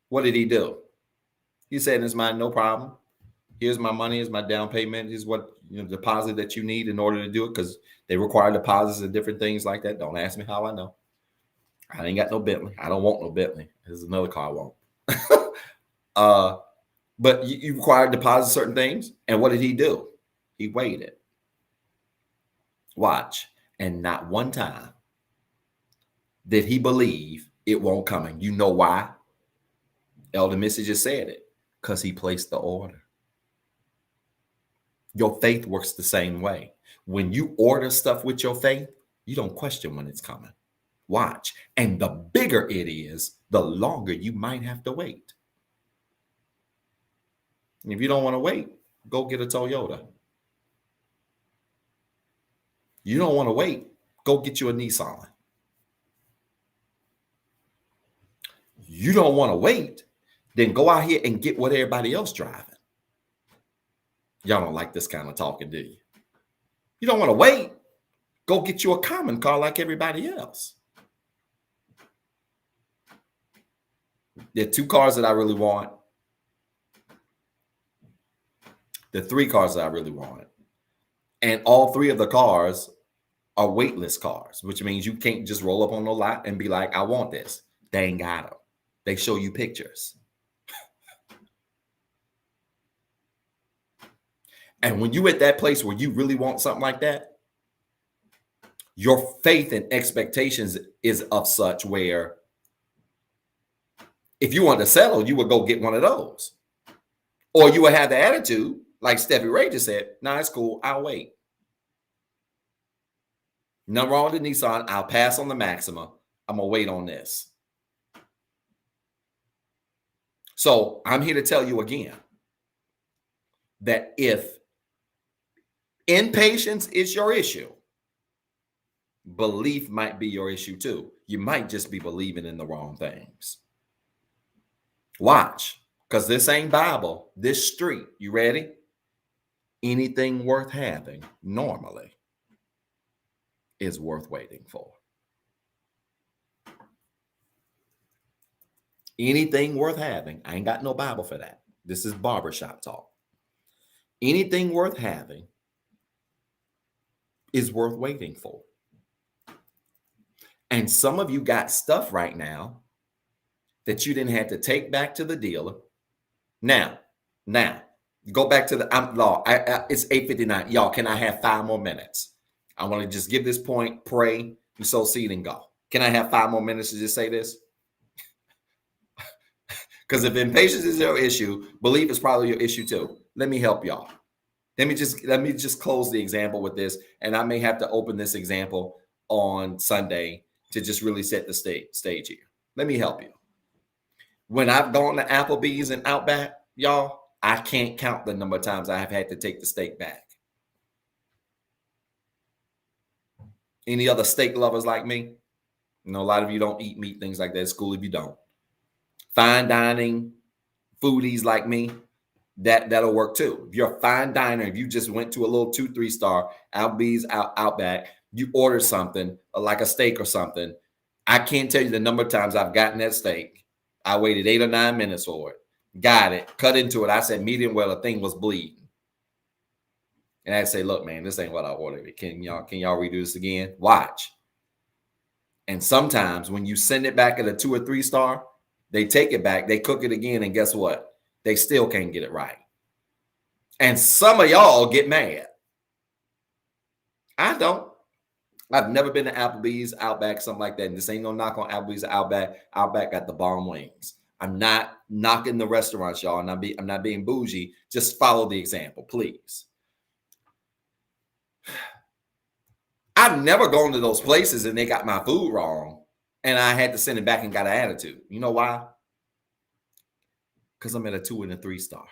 what did he do? He said in his mind, no problem. Here's my money, here's my down payment, here's what deposit that you need in order to do it, because they require deposits and different things like that. Don't ask me how I know. I ain't got no Bentley. I don't want no Bentley. There's another car I want. But you require to deposit certain things. And what did he do? He waited. Watch. And not one time did he believe it won't come. And you know why? Elder Missy just said it. Because he placed the order. Your faith works the same way. When you order stuff with your faith, you don't question when it's coming. Watch. And the bigger it is, the longer you might have to wait. And if you don't want to wait, go get a Toyota. You don't want to wait, go get you a Nissan. You don't want to wait, then go out here and get what everybody else driving. Y'all don't like this kind of talking, do you? You don't want to wait, go get you a common car like everybody else. There are 2 cars that I really want. The 3 cars that I really want. And all 3 of the cars are waitlist cars, which means you can't just roll up on the lot and be like, I want this. They ain't got them. They show you pictures. And when you at that place where you really want something like that, your faith and expectations is of such where if you want to settle, you would go get one of those. Or you would have the attitude, like Steffi Ray just said, nah, it's cool, I'll wait. Nothing wrong with the Nissan. I'll pass on the Maxima. I'm going to wait on this. So I'm here to tell you again that if impatience is your issue, belief might be your issue too. You might just be believing in the wrong things. Watch, because this ain't Bible, this street. You ready? Anything worth having normally is worth waiting for. Anything worth having, I ain't got no Bible for that. This is barbershop talk. Anything worth having is worth waiting for. And some of you got stuff right now that you didn't have to take back to the dealer. Now, go back to the law. It's 8:59. Y'all, can I have 5 more minutes? I want to just give this point, pray, and sow seed and go. Can I have 5 more minutes to just say this? Because if impatience is your issue, belief is probably your issue too. Let me help y'all. Let me just close the example with this, and I may have to open this example on Sunday to just really set the stage here. Let me help you. When I've gone to Applebee's and Outback, Y'all, I can't count the number of times I have had to take the steak back. Any other steak lovers like me? You know, a lot of you don't eat meat, things like that. It's cool if you don't. Fine dining foodies like me, that'll work too. If you're a fine diner, if you just went to a little 2-3 star Applebee's, Outback, you ordered something like a steak or something, I can't tell you the number of times I've gotten that steak. I waited 8 or 9 minutes for it, got it, cut into it. I said medium well, the thing was bleeding. And I'd say, look, man, this ain't what I ordered. Can y'all redo this again? Watch. And sometimes when you send it back at a 2 or 3 star, they take it back, they cook it again, and guess what? They still can't get it right. And some of y'all get mad. I don't. I've never been to Applebee's, Outback, something like that. And this ain't no knock on Applebee's, Outback. Outback got the bomb wings. I'm not knocking the restaurants, y'all. I'm not being bougie. Just follow the example, please. I've never gone to those places and they got my food wrong and I had to send it back and got an attitude. You know why? Because I'm at a 2 and a 3 star.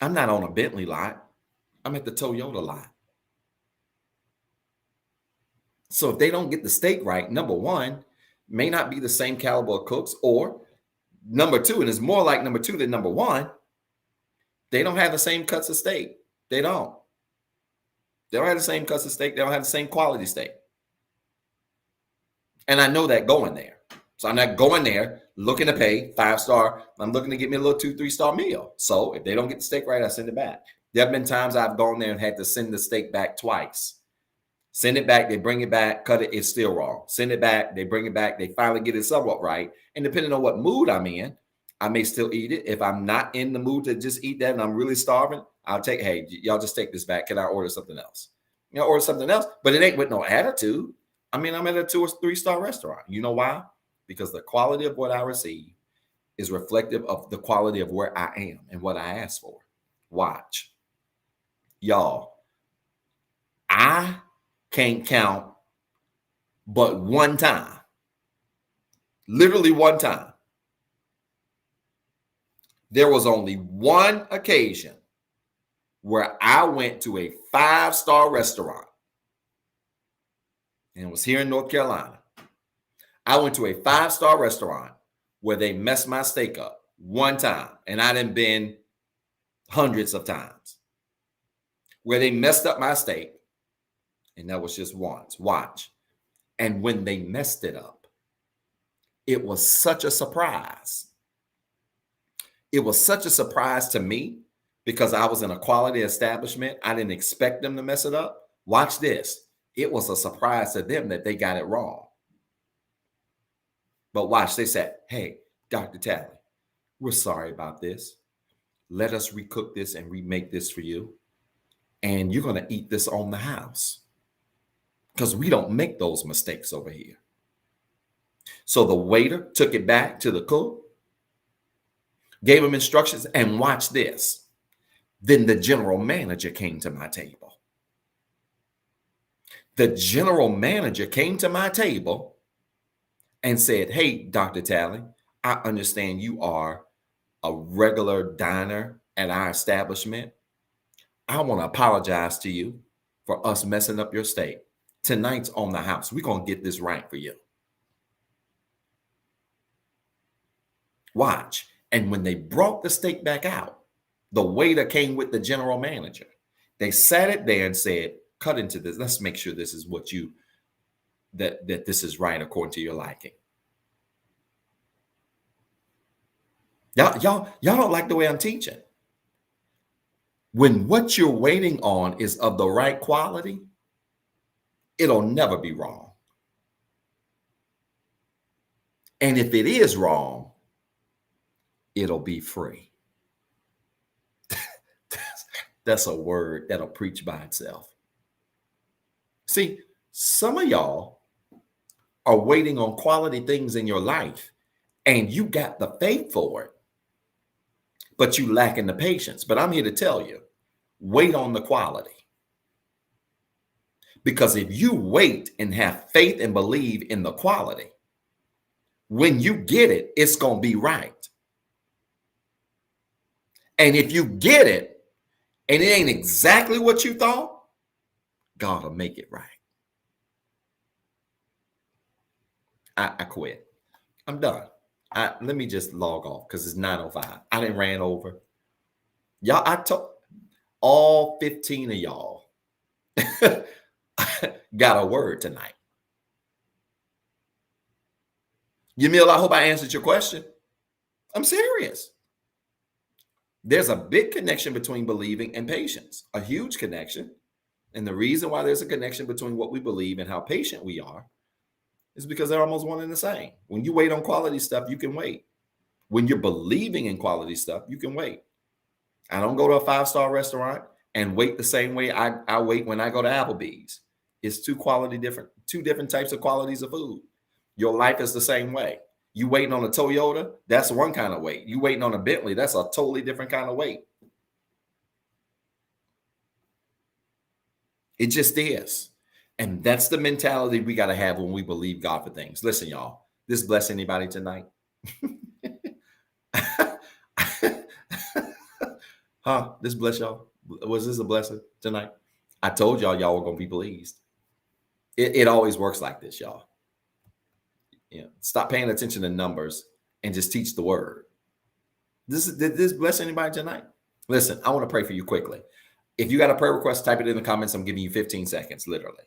I'm not on a Bentley lot. I'm at the Toyota lot. So if they don't get the steak right, number one, may not be the same caliber of cooks, or number two, and it's more like number two than number one, they don't have the same cuts of steak. They don't. They don't have the same cuts of steak. They don't have the same quality steak. And I know that going there. So I'm not going there looking to pay 5-star. I'm looking to get me a little 2-3 star meal. So if they don't get the steak right, I send it back. There have been times I've gone there and had to send the steak back twice. Send it back, they bring it back, cut it, it's still wrong. Send it back, they bring it back, they finally get it somewhat right. And depending on what mood I'm in, I may still eat it. If I'm not in the mood to just eat that and I'm really starving, I'll take, hey, y'all just take this back. Can I order something else? You know, order something else, but it ain't with no attitude. I mean, I'm at a 2 or 3 star restaurant. You know why? Because the quality of what I receive is reflective of the quality of where I am and what I asked for. Watch. Y'all, I can't count but one time, literally one time. There was only one occasion where I went to a 5-star restaurant, and it was here in North Carolina. I went to a 5-star restaurant where they messed my steak up one time, and I done been hundreds of times where they messed up my steak, and that was just once. Watch. And when they messed it up, it was such a surprise. It was such a surprise to me because I was in a quality establishment. I didn't expect them to mess it up. Watch this. It was a surprise to them that they got it wrong. But watch, they said, hey, Dr. Talley, we're sorry about this. Let us recook this and remake this for you. And you're going to eat this on the house because we don't make those mistakes over here. So the waiter took it back to the cook, gave him instructions, and watch this. Then the general manager came to my table. The general manager came to my table and said, hey, Dr. Talley, I understand you are a regular diner at our establishment. I want to apologize to you for us messing up your steak. Tonight's on the house. We're going to get this right for you. Watch. And when they brought the steak back out, the waiter came with the general manager. They sat it there and said, cut into this. Let's make sure this is what you, that this is right according to your liking. Y'all don't like the way I'm teaching. When what you're waiting on is of the right quality, it'll never be wrong. And if it is wrong, it'll be free. That's a word that'll preach by itself. See, some of y'all are waiting on quality things in your life, and you got the faith for it, but you lacking the patience. But I'm here to tell you, wait on the quality. Because if you wait and have faith and believe in the quality, when you get it, it's going to be right. And if you get it and it ain't exactly what you thought, God will make it right. I quit. I'm done. Let me just log off because it's 9:05. I didn't ran over. Y'all, I told all 15 of y'all got a word tonight. Yamil, I hope I answered your question. I'm serious. There's a big connection between believing and patience, a huge connection. And the reason why there's a connection between what we believe and how patient we are is because they're almost one and the same. When you wait on quality stuff, you can wait. When you're believing in quality stuff, you can wait. I don't go to a 5-star restaurant and wait the same way I wait when I go to Applebee's. It's two different types of qualities of food. Your life is the same way. You waiting on a Toyota, that's one kind of wait. You waiting on a Bentley, that's a totally different kind of wait. It just is. And that's the mentality we got to have when we believe God for things. Listen, y'all, this bless anybody tonight? Huh? This bless y'all? Was this a blessing tonight? I told y'all were going to be pleased. It always works like this, y'all. Stop paying attention to numbers and just teach the word. Did this bless anybody tonight? Listen, I want to pray for you quickly. If you got a prayer request, type it in the comments. I'm giving you 15 seconds, literally.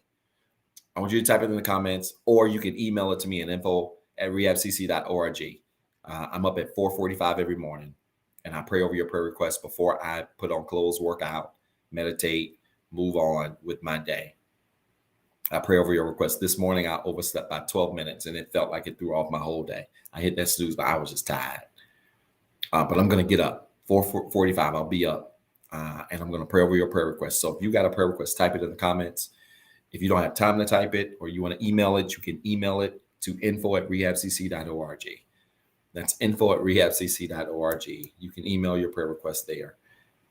I want you to type it in the comments, or you can email it to me at info@rehabcc.org. I'm up at 4:45 every morning, and I pray over your prayer requests before I put on clothes, work out, meditate, move on with my day. I pray over your requests. This morning, I overslept by 12 minutes, and it felt like it threw off my whole day. I hit that snooze, but I was just tired. But I'm going to get up. 4:45, I'll be up, and I'm going to pray over your prayer requests. So if you got a prayer request, type it in the comments. If you don't have time to type it or you want to email it, you can email it to info@rehabcc.org. That's info@rehabcc.org. You can email your prayer request there,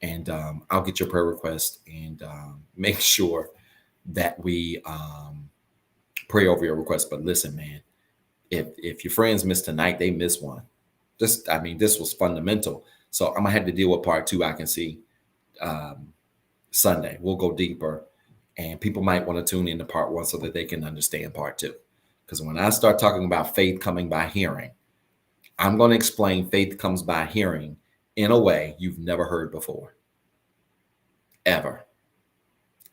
and I'll get your prayer request and make sure that we pray over your request. But listen, man, if your friends missed tonight, they missed one. This was fundamental. So I'm gonna have to deal with part 2. I can see Sunday. We'll go deeper, and people might want to tune into part 1 so that they can understand part 2. Because when I start talking about faith coming by hearing, I'm going to explain faith comes by hearing in a way you've never heard before, ever.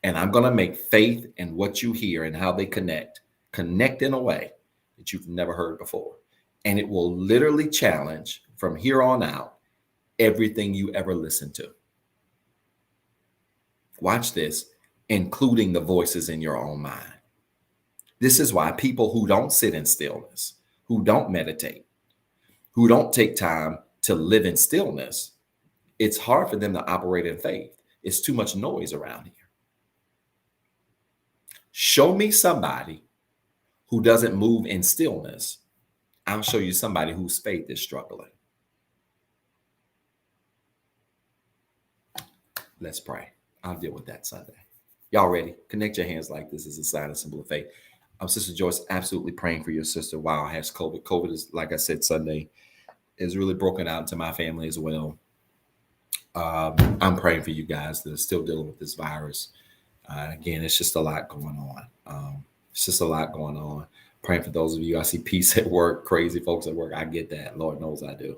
And I'm going to make faith and what you hear and how they connect in a way that you've never heard before. And it will literally challenge from here on out everything you ever listened to. Watch this, including the voices in your own mind. This is why people who don't sit in stillness, who don't meditate, who don't take time to live in stillness, it's hard for them to operate in faith. It's too much noise around here. Show me somebody who doesn't move in stillness. I'll show you somebody whose faith is struggling. Let's pray. I'll deal with that Sunday. Y'all ready? Connect your hands like this is a sign and symbol of faith. Sister Joyce, absolutely praying for your sister while has COVID. COVID is, like I said, Sunday is really broken out into my family as well. I'm praying for you guys that are still dealing with this virus. Again, it's just a lot going on. Praying for those of you. I see peace at work, crazy folks at work. I get that. Lord knows I do.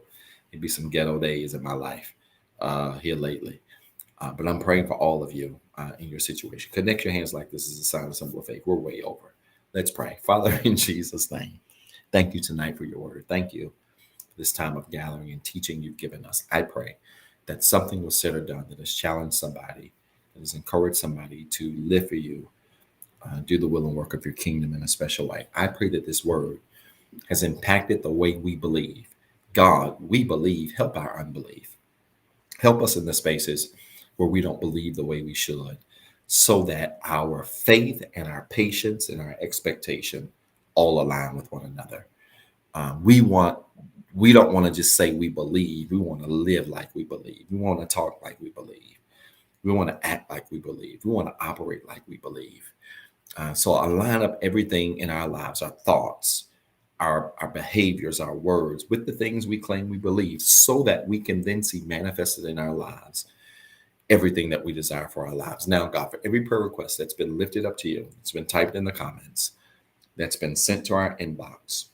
It'd be some ghetto days in my life here lately. But I'm praying for all of you in your situation. Connect your hands like this is a sign and symbol of faith. We're way over. Let's pray. Father, in Jesus' name, thank you tonight for your word. Thank you for this time of gathering and teaching you've given us. I pray that something was said or done that has challenged somebody, that has encouraged somebody to live for you, do the will and work of your kingdom in a special way. I pray that this word has impacted the way we believe. God, we believe, help our unbelief. Help us in the spaces where we don't believe the way we should, so that our faith and our patience and our expectation all align with one another. We don't want to just say we believe. We want to live like we believe. We want to talk like we believe. We want to act like we believe. We want to operate like we believe. So align up everything in our lives, our thoughts, our behaviors, our words, with the things we claim we believe, so that we can then see manifested in our lives everything that we desire for our lives. Now, God, for every prayer request that's been lifted up to you, it's been typed in the comments, that's been sent to our inbox,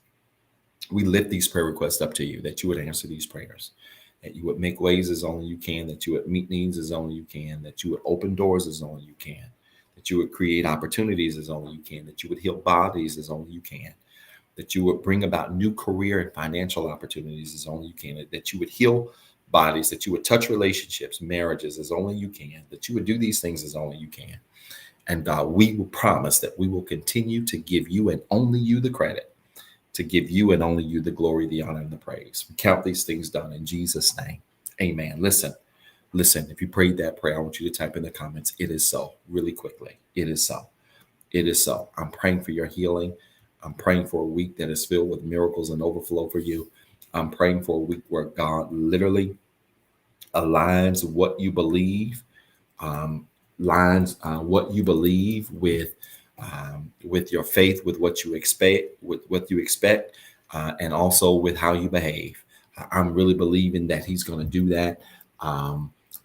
we lift these prayer requests up to you, that you would answer these prayers, that you would make ways as only you can, that you would meet needs as only you can, that you would open doors as only you can, that you would create opportunities as only you can, that you would heal bodies as only you can, that you would bring about new career and financial opportunities as only you can, that you would heal bodies, that you would touch relationships, marriages as only you can, that you would do these things as only you can. And God, we will promise that we will continue to give you and only you the credit, to give you and only you the glory, the honor, and the praise. We count these things done in Jesus' name. Amen. Listen, if you prayed that prayer, I want you to type in the comments, it is so, really quickly. It is so. It is so. I'm praying for your healing. I'm praying for a week that is filled with miracles and overflow for you. I'm praying for a week where God literally aligns what you believe, what you believe with your faith, with what you expect, and also with how you behave. I'm really believing that He's going to do that,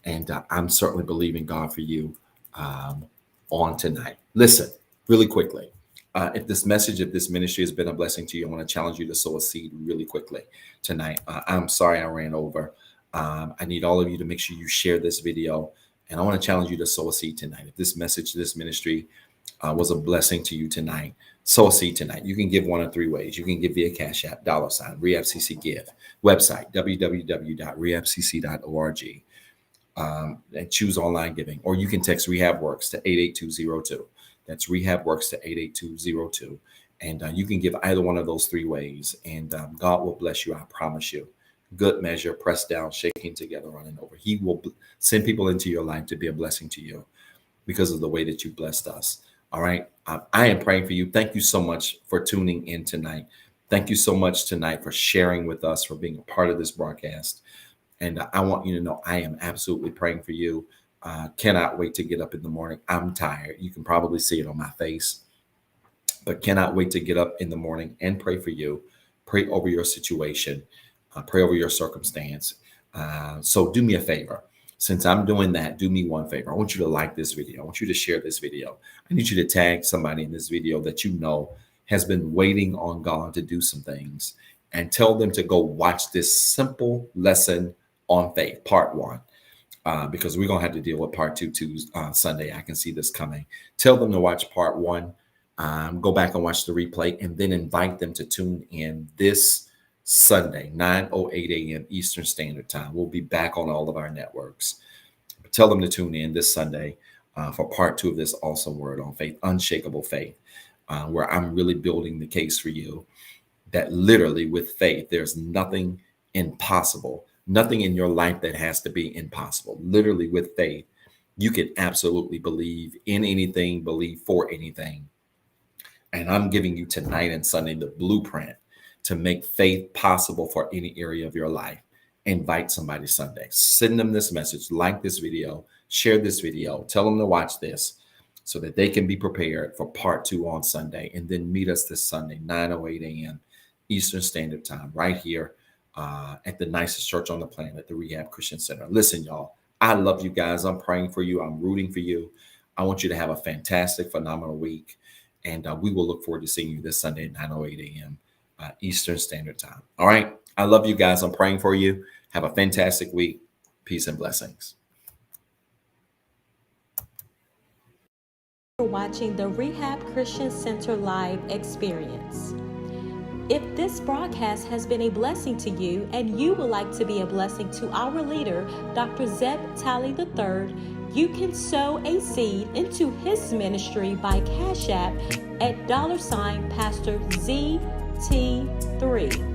and I'm certainly believing God for you on tonight. Listen, really quickly. If this ministry has been a blessing to you, I want to challenge you to sow a seed really quickly tonight. I'm sorry I ran over. I need all of you to make sure you share this video, and I want to challenge you to sow a seed tonight. If this ministry was a blessing to you tonight, sow a seed tonight. You can give one of three ways. You can give via CashAPP, $REHABCCGIVE, website, www.REHABCC.org, and choose online giving, or you can text REHABWORKS to 88202. That's REHABWORKS to 88202. And you can give either one of those three ways, and God will bless you. I promise you. Good measure, pressed down, shaking together, running over. He will send people into your life to be a blessing to you because of the way that you blessed us. All right. I am praying for you. Thank you so much for tuning in tonight. Thank you so much tonight for sharing with us, for being a part of this broadcast. And I want you to know I am absolutely praying for you. Cannot wait to get up in the morning. I'm tired. You can probably see it on my face, but cannot wait to get up in the morning and pray for you, pray over your situation, pray over your circumstance. So do me a favor. Since I'm doing that, do me one favor. I want you to like this video. I want you to share this video. I need you to tag somebody in this video that you know has been waiting on God to do some things, and tell them to go watch this simple lesson on faith, part 1. Because we're going to have to deal with part 2 Sunday. I can see this coming. Tell them to watch part 1. Go back and watch the replay, and then invite them to tune in this Sunday, 9:08 a.m. Eastern Standard Time. We'll be back on all of our networks. Tell them to tune in this Sunday for part 2 of this awesome word on faith, Unshakable Faith, where I'm really building the case for you that literally with faith, there's nothing impossible. Nothing in your life that has to be impossible. Literally with faith, you can absolutely believe in anything, believe for anything. And I'm giving you tonight and Sunday the blueprint to make faith possible for any area of your life. Invite somebody Sunday. Send them this message, like this video, share this video, tell them to watch this so that they can be prepared for part 2 on Sunday. And then meet us this Sunday, 9:08 a.m. Eastern Standard Time, right here at the nicest church on the planet, the Rehab Christian Center. Listen, y'all, I love you guys. I'm praying for you. I'm rooting for you. I want you to have a fantastic, phenomenal week. And we will look forward to seeing you this Sunday at 9:08 a.m. Eastern Standard Time. All right. I love you guys. I'm praying for you. Have a fantastic week. Peace and blessings. For watching the Rehab Christian Center live experience. If this broadcast has been a blessing to you and you would like to be a blessing to our leader, Dr. Zeb Talley III, you can sow a seed into his ministry by CashAPP at $Pastor ZT3.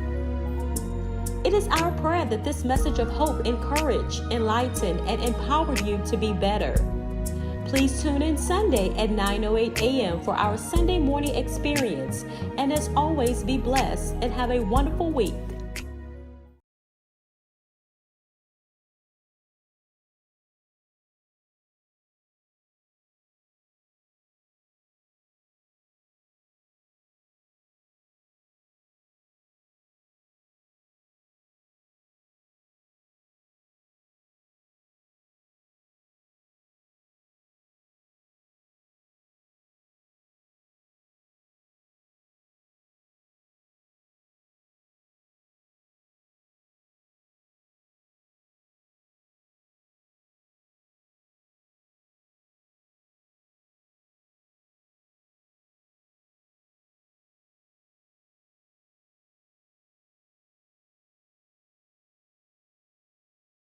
It is our prayer that this message of hope encourage, enlighten, and empower you to be better. Please tune in Sunday at 9:08 a.m. for our Sunday morning experience. And as always, be blessed and have a wonderful week.